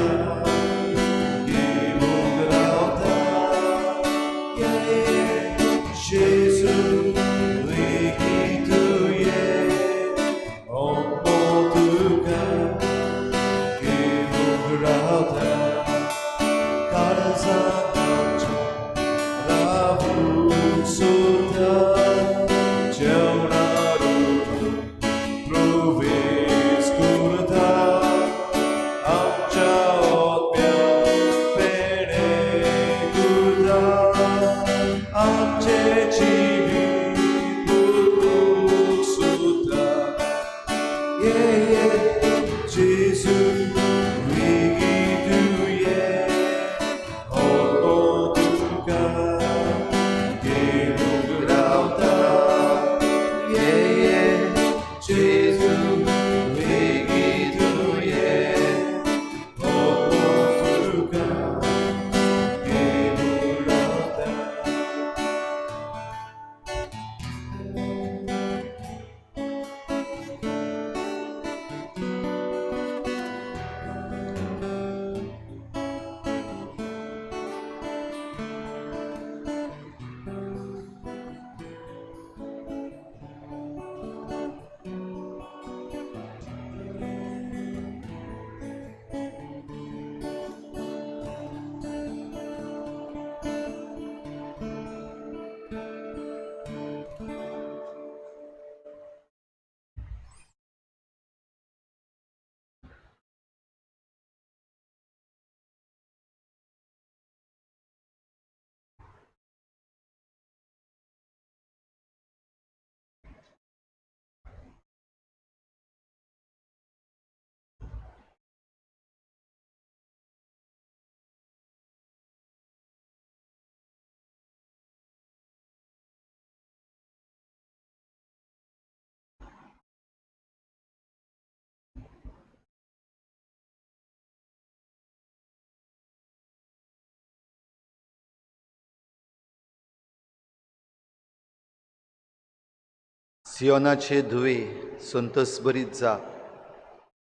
सियोनाचे धुवे संतोष भरीत जा.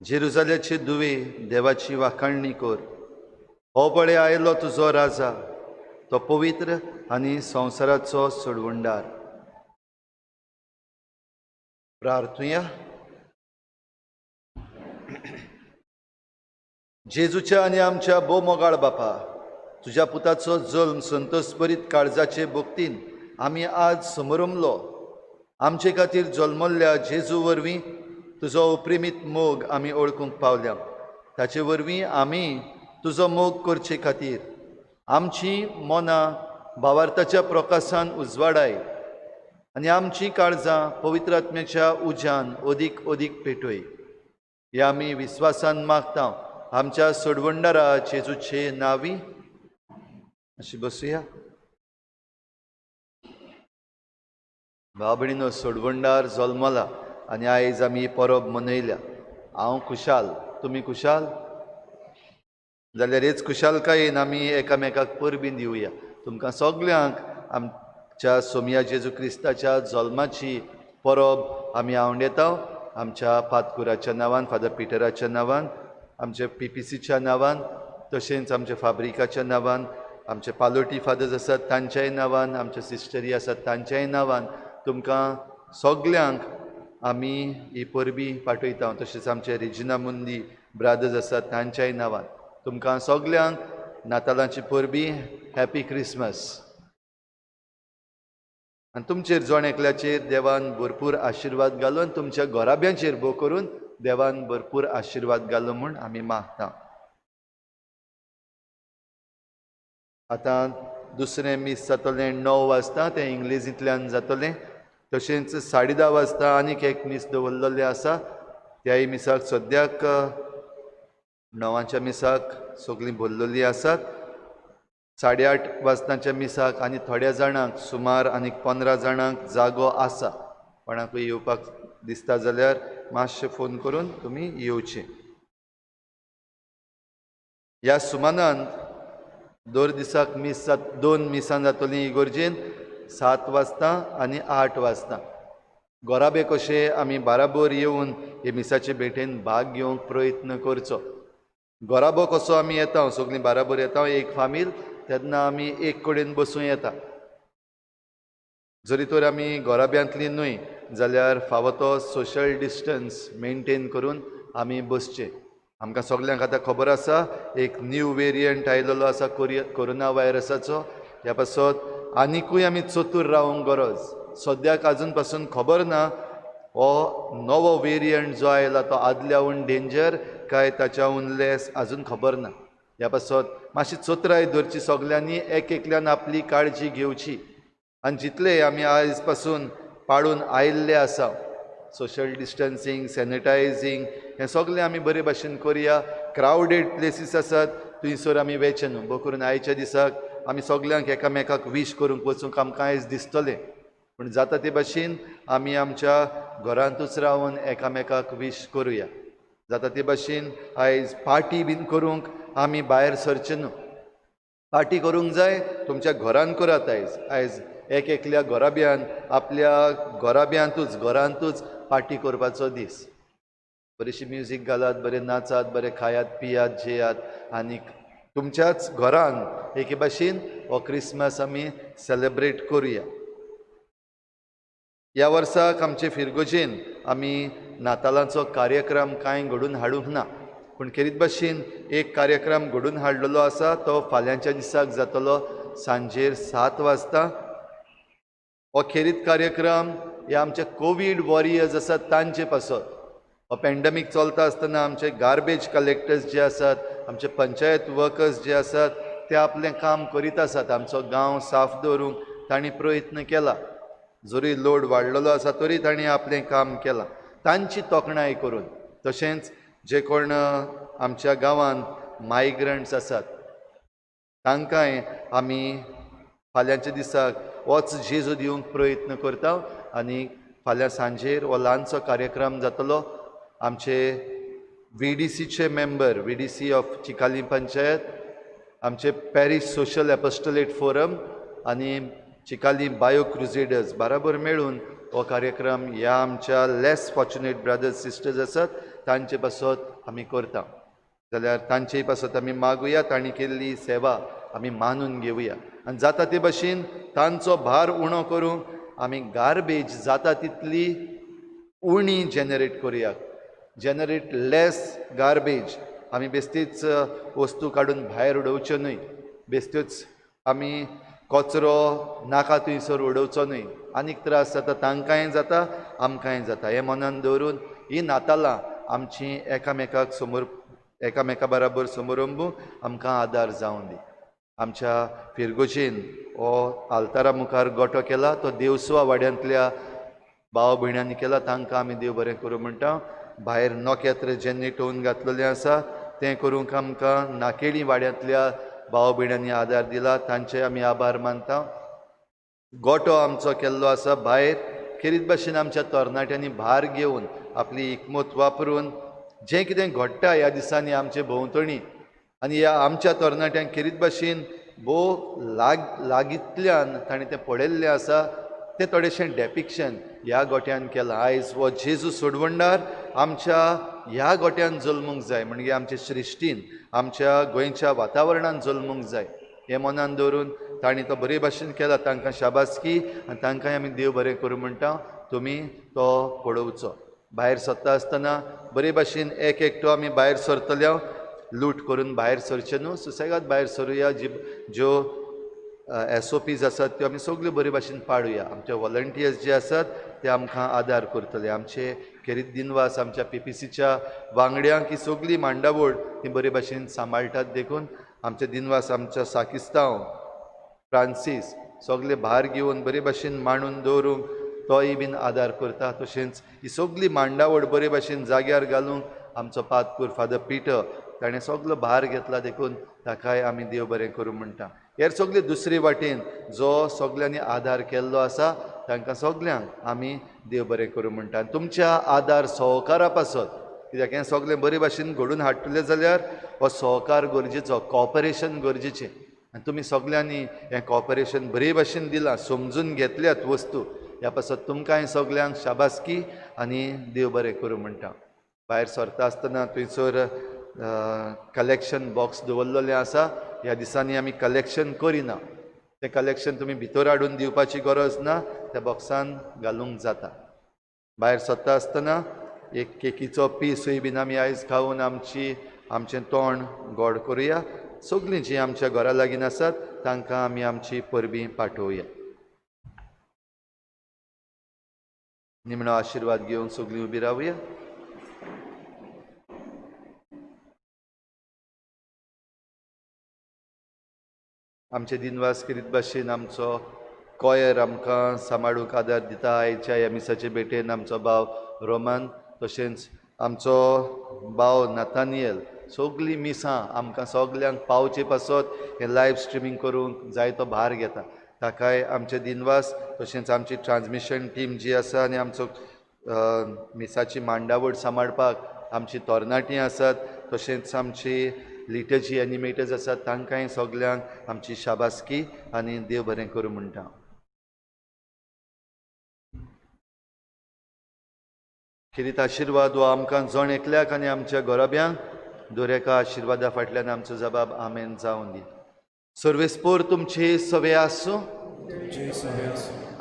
जेरुजाल्याचे धुवे देवाची वाखाणणी कर. हो पळय आयलो तुजो राजा, तो पवित्र आनी संवसाराचो सोडवणदार. प्रार्थुया. जेजूच्या आनी आमच्या भोव मोगाळ बापा, तुज्या पुताचो जल्म संतोष भरीत काळजाचे भोगतीन आमी आज समोरमलो. आमचे खातीर जल्मल्ल्या जेजू वरवीं तुजो उप्रेमीत मोग आमी ओळखूंक पावल्या. ताचे वरवीं आमी तुजो मोग करचे खातीर आमची मनां भावार्थाच्या प्रकाशान उजवाडाय आनी आमची काळजां पवित्र आत्म्याच्या उज्यान ओदीक ओदीक पेटोय. हे आमी विस्वासान मागता आमच्या सोडवणदारा जेजूचे नांवी. अशी बसुया. भाव भयणीनो, सोडवणदार जल्मला आनी आयज आमी परब मनयल्या. हांव खुशाल, तुमी खुशाल जाल्यार हेच खुशालकायेन आमी एकामेकाक परबीं दिवया. तुमकां सगल्यांक आमच्या सोमया जेजू क्रिस्ताच्या जल्माची परब आमी आवंडेता. आमच्या पातकुराच्या नांवान, फादर पिटराच्या नांवान, आमच्या PPCच्या नांवान, तशेंच आमच्या फाब्रिकाच्या नांवान, आमचे पालोटी फादर्स आसात तांच्याय नांवान, आमच्या सिस्टरी आसात तांच्याय नांवान तुमकां सगल्यांक आमी ही परबीं पाठयता. तशेंच आमचे रेजिना मुंदी ब्रादर्स आसात तांच्याय नांवान तुमकां सगल्यांक नातालांची परबीं, हॅपी क्रिसमस. आनी तुमचेर जोण एकल्याचेर देवान भरपूर आशिर्वाद घालो आनी तुमच्या घोराब्यांचेर भोव करून देवान भरपूर आशिर्वाद घालो म्हूण आमी मागता. आतां दुसरें मीस जातलें 9 वाजता, तें इंग्लिशींतल्यान जातलें. तशेंच 10:30 वाजता आनीक एक मीस दवरलेलें आसा. त्याय मिसाक सद्याक 9च्या मिसाक सगळीं भरलेलीं आसात. 8:30 वाजताच्या मिसाक आनी थोड्या जाणांक, सुमार आनीक 15 जाणांक जागो आसा. कोणाकूय येवपाक दिसता जाल्यार मातशें फोन करून तुमी येवचें. ह्या सुमानान दर दिसाक मीस 2 मिसां जातलीं इगोर्जेन, 7 वाजता आनी 8 वाजता. घोराबे कशे आमी बाराबोर येवन हे मिसाचे भेटेन भाग घेवंक प्रयत्न करचो. घोराबो कसो आमी येता, सगळीं बाराबोर येता एक फामील, तेन्ना आमी एक कडेन बसूं येता. जरी तर आमी घोराब्यांतलीं न्हय जाल्यार फावो तो सोशल डिस्टन्स मेनटेन करून आमी बसचें. आमकां सगल्यांक आतां खबर आसा एक न्यू वेरियंट आयिल्लो आसा कोरोना व्हायरसाचो. ह्या पासत आनिकूय आमी चतूर रावंक गरज. सद्याक आजून पासून खबर ना हो नवो वेरियंट जो आयला तो आदल्याहून डेंजर काय ताच्याहून लेस, आजून खबर ना. ह्या पासत मातशी चतराय धरची सगल्यांनी, एक एकल्यान आपली काळजी घेवची. आनी जितले आमी आयज पासून पाळून आयिल्ले आसा सोशल डिस्टन्सींग, सॅनिटायझींग, हें सगळें आमी बरे भाशेन करया. क्रावडेड प्लेसीस आसात थंयसर आमी वयचे न्हू. भोव करून आयच्या दिसाक आमी सगल्यांक एकामेकाक वीश करूंक वचूंक आमकां आयज दिसतलें, पूण जाता ते भाशेन आमी आमच्या घरांतूच रावन एकामेकाक वीश करुया. जाता ते भाशेन आयज पार्टी बीन करूंक आमी भायर सरचे न्हू. पार्टी करूंक जाय तुमच्या घरान करात. आयज एक एकल्या घोराब्यान आपल्या घरांतूच पार्टी करपाचो दीस. बरीशी म्युजीक घालात, बरें नाचात, बरें खायात पियात जेयात आनी तुमच्याच घरान एके भाशेन हो क्रिसमस आमी सेलेब्रेट करुया. ह्या वर्साक आमचे फिरगोजेन आमी नातालांचो कार्यक्रम कांय घडोवन हाडूंक ना, पूण खेरीत भाशेन एक कार्यक्रम घडोवन हाडलेलो आसा. तो फाल्यांच्या दिसाक जातलो सांजेर 7 वाजता. हो खेरीत कार्यक्रम हे आमचे कोवीड वॉरियर्स आसात तांचे पासत. हो पॅन्डेमीक चलता आसतना आमचे गार्बेज कलेक्टर्स जे आसात, आमचे पंचायत वर्कर्स जे आसात, ते आपलें काम करीत आसात. आमचो गांव साफ दवरूंक तांणी प्रयत्न केला. जरी लोड वाडलेलो आसा तरी तांणी आपलें काम केलां. तांची तोखणाय करून, तशेंच जे कोण आमच्या गांवांत मायग्रंट्स आसात तांकांय आमी फाल्यांच्या दिसाक होच जेजू दिवंक प्रयत्न करता. आनी फाल्यां सांजेर हो ल्हानसो कार्यक्रम जातलो. आमचे VDCचे member, VDC of Chicalim panchayat, आमचे पॅरीश सोशल एपोस्टोलेट फोरम आनी चिकाली बायो क्रुसेडर्स बाराबर मेळून हो कार्यक्रम ह्या आमच्या लेस फॉर्च्युनेट ब्रदर्स सिस्टर्स आसात तांचे पासत आमी करता जाल्यार तांचेय पासत आमी मागुया तांणी केल्ली सेवा आमी मानून घेवया आनी जाता ते भाशेन तांचो भार उणो करूंक आमी गार्बेज जाता तितली उणी जनरेट करुया जनरेट लेस गार्बेज आमी बेश्टीच वस्तू काडून भायर उडोवच्यो न्हय बेश्त्योच आमी कचरो नाका थंयसर उडोवचो न्हय आनीक त्रास जाता तांकांय जाता आमकांय जाता हें मनान दवरून ही नातालां आमची एकामेका बराबर समारंभ आमकां आदार जावं दी आमच्या फिरगोशीन हो आल्तारा मुखार गोठो केला तो देवसुवा वाड्यांतल्या भाव भयण्यांनी केला तांकां आमी देव बरें करूं म्हणटा भायर नोकेत्र जेन्नी टोवन घातलेलें आसा तें करूंक आमकां नाकेळी वाड्यांतल्या भाव भयण्यांनी आदार दिला तांचे आमी आभार मानता गोठो आमचो केल्लो आसा भायर खेरीत भाशेन आमच्या तरणाट्यांनी भार घेवन आपली एकमत वापरून जें कितें घडटा ह्या दिसांनी आमचे भोंवतणी आनी ह्या आमच्या तरणाट्यांक खेरीत भाशेन भोव लागींतल्यान ताणें तें पळयल्लें आसा तें थोडेशें डेपिक्शन ह्या गोट्यान केलां आयज हो जेजू सोडवंडार आमच्या ह्या गोट्यान जल्मूंक जाय म्हणजे आमच्या सृश्टीन आमच्या गोंयच्या वातावरणान जल्मूंक जाय हें मनान दवरून तांणी तो बरे भाशेन केला तांकां शाबासकी आनी तांकांय आमी देव बरें करूं म्हणटा तुमी तो पळोवचो भायर सरता आसतना बरे भाशेन एक एकटो आमी भायर सरतल्या लूट करून भायर सरचे न्हू सुसेगाद भायर सरुया ज्यो SOPs आसात त्यो आमी सगल्यो बरे भाशेन पाळुया आमचे व्हॉलंटियर्स जे आसात ते आमकां आदार करतले आमचे खेरीत दिनवास आमच्या PPCच्या वांगड्यांक ही सगळी मांडावळ ती बरे भाशेन सांबाळटात देखून आमचे दिनवास आमच्या साकिस्तांव फ्रांसीस सगळे भार घेवन बरे भाशेन मांडून दवरूंक तोय बीन आदार करता तशेंच ही सगळी मांडावळ बरे भाशेन जाग्यार घालूंक आमचो पातपूर फादर पिटर ताणें सगळो भार घेतला देखून ताकाय आमी देव बरें करूं म्हणटा हेर सगळे दुसरे वाटेन जो सगळ्यांनी आदार केल्लो आसा तांकां सगल्यांक आमी देव बरें करूं म्हणटा तुमच्या आदार सहकारा पासत कित्याक हें सगळें बरे भाशेन घडोवन हाडटलें जाल्यार हो सहकार गरजेचो कॉपरेशन गरजेचें आनी तुमी सगल्यांनी हें कॉपरेशन बरे भाशेन दिलां समजून घेतल्यात वस्तू ह्या पासत तुमकांय सगल्यांक शाबासकी आनी देव बरें करूं म्हणटा भायर सरता आसतना थंयसर कलेक्शन बॉक्स दवरलेलें आसा ह्या दिसांनी आमी कलेक्शन करिना तें कलेक्शन तुमी भितर हाडून दिवपाची गरज ना त्या बॉक्सान घालूंक जाता भायर सरता आसतना एक केकीचो पीसूय बीन आमी आयज खावन आमचें तोंड गोड करुया सगळीं जीं आमच्या घरा लागीं आसात तांकां आमी आमची परबीं पाठोवया निमणो आशिर्वाद घेवन सगळीं उबी रावया आमचे दिनवास करीत भाशेन आमचो कॉयर आमकां सांबाळूंक आदार दिता आयच्या ह्या मिसाचे भेटेन आमचो भाव रोमन तशेंच आमचो भाव नाथानियल सगळीं मिसां आमकां सगल्यांक पावचे पासत हें लायव्ह स्ट्रिमींग करूंक जाय तो भार घेता ताकाय आमचे दिनवास तशेंच आमची ट्रान्समिशन टीम जी आसा आनी आमचो मिसाची मांडावळ सांबाळपाक आमची तरणाटीं आसात तशेंच आमची लिटरजी एनिमेटर्स आसात तांकांय सगल्यांक आमची शाबासकी आनी देव बरें करूं म्हणटा खेरीत आशिर्वाद हो आमकां जण एकल्याक आनी आमच्या गोरब्यांक दोरेका आशिर्वादा फाटल्यान आमचो जबाब आमेन जावं दी सर्वेस्पोर तुमचे सवे आसूं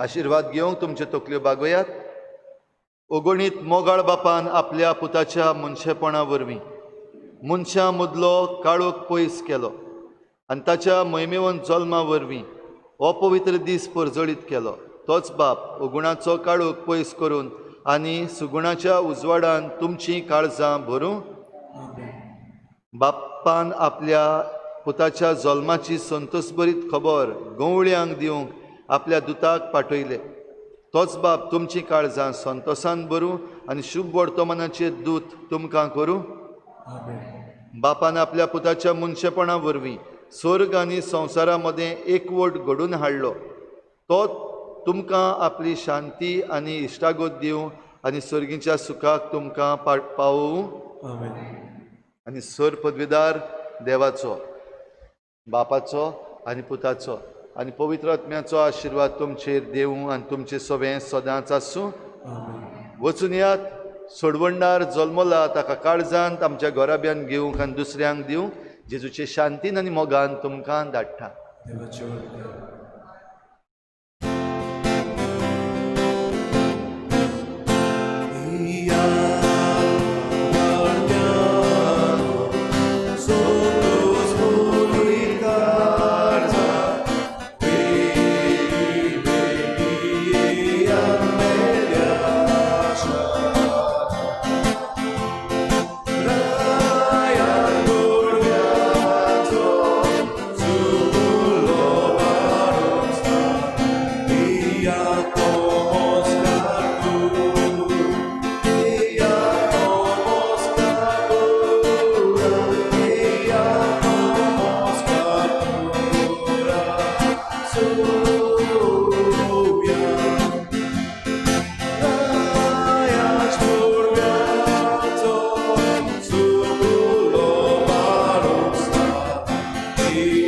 आशिर्वाद घेवंक तुमच्यो तकल्यो बागोयात ओगणीत मोगाळ बापान आपल्या पुताच्या मनशेपणा वरवीं मनशां मदलो काळोख पयस केलो आनी ताच्या महिमेवन जल्मा वरवीं हो पवित्र दीस परजळीत केलो तोच बाप ओगुणाचो काळोख पयस करून आनी सुगुणाच्या उजवाडान तुमचीं काळजां भरूं बापान आपल्या पुताच्या जल्माची संतोशभरीत खबर गवळ्यांक दिवंक आपल्या दुताक पाठयले तोच बाप तुमचीं काळजां संतोशान भरूं आनी शुभ वर्तमानाचे दूत तुमकां करूं बापान आपल्या पुताच्या मनशेपणा वरवीं स्वर्ग आनी संवसारा मदें एकवट घडून हाडलो तो तुमकां आपली शांती आनी इश्टागत दिवं आनी सर्गीच्या सुखाक तुमकां पावूं आनी सर पदवीदार देवाचो बापाचो आनी पुताचो आनी पवित्र आत्म्याचो आशिर्वाद तुमचेर देवूं आनी तुमचें सगळें सदांच आसूं. वचून यात. सोडवंडार जल्मला ताका काळजांत आमच्या घराब्यान घेवंक आनी दुसऱ्यांक दिवंक जेजूचे शांतीन आनी मोगान तुमकां धाडटा. देवाची वळख. Yeah.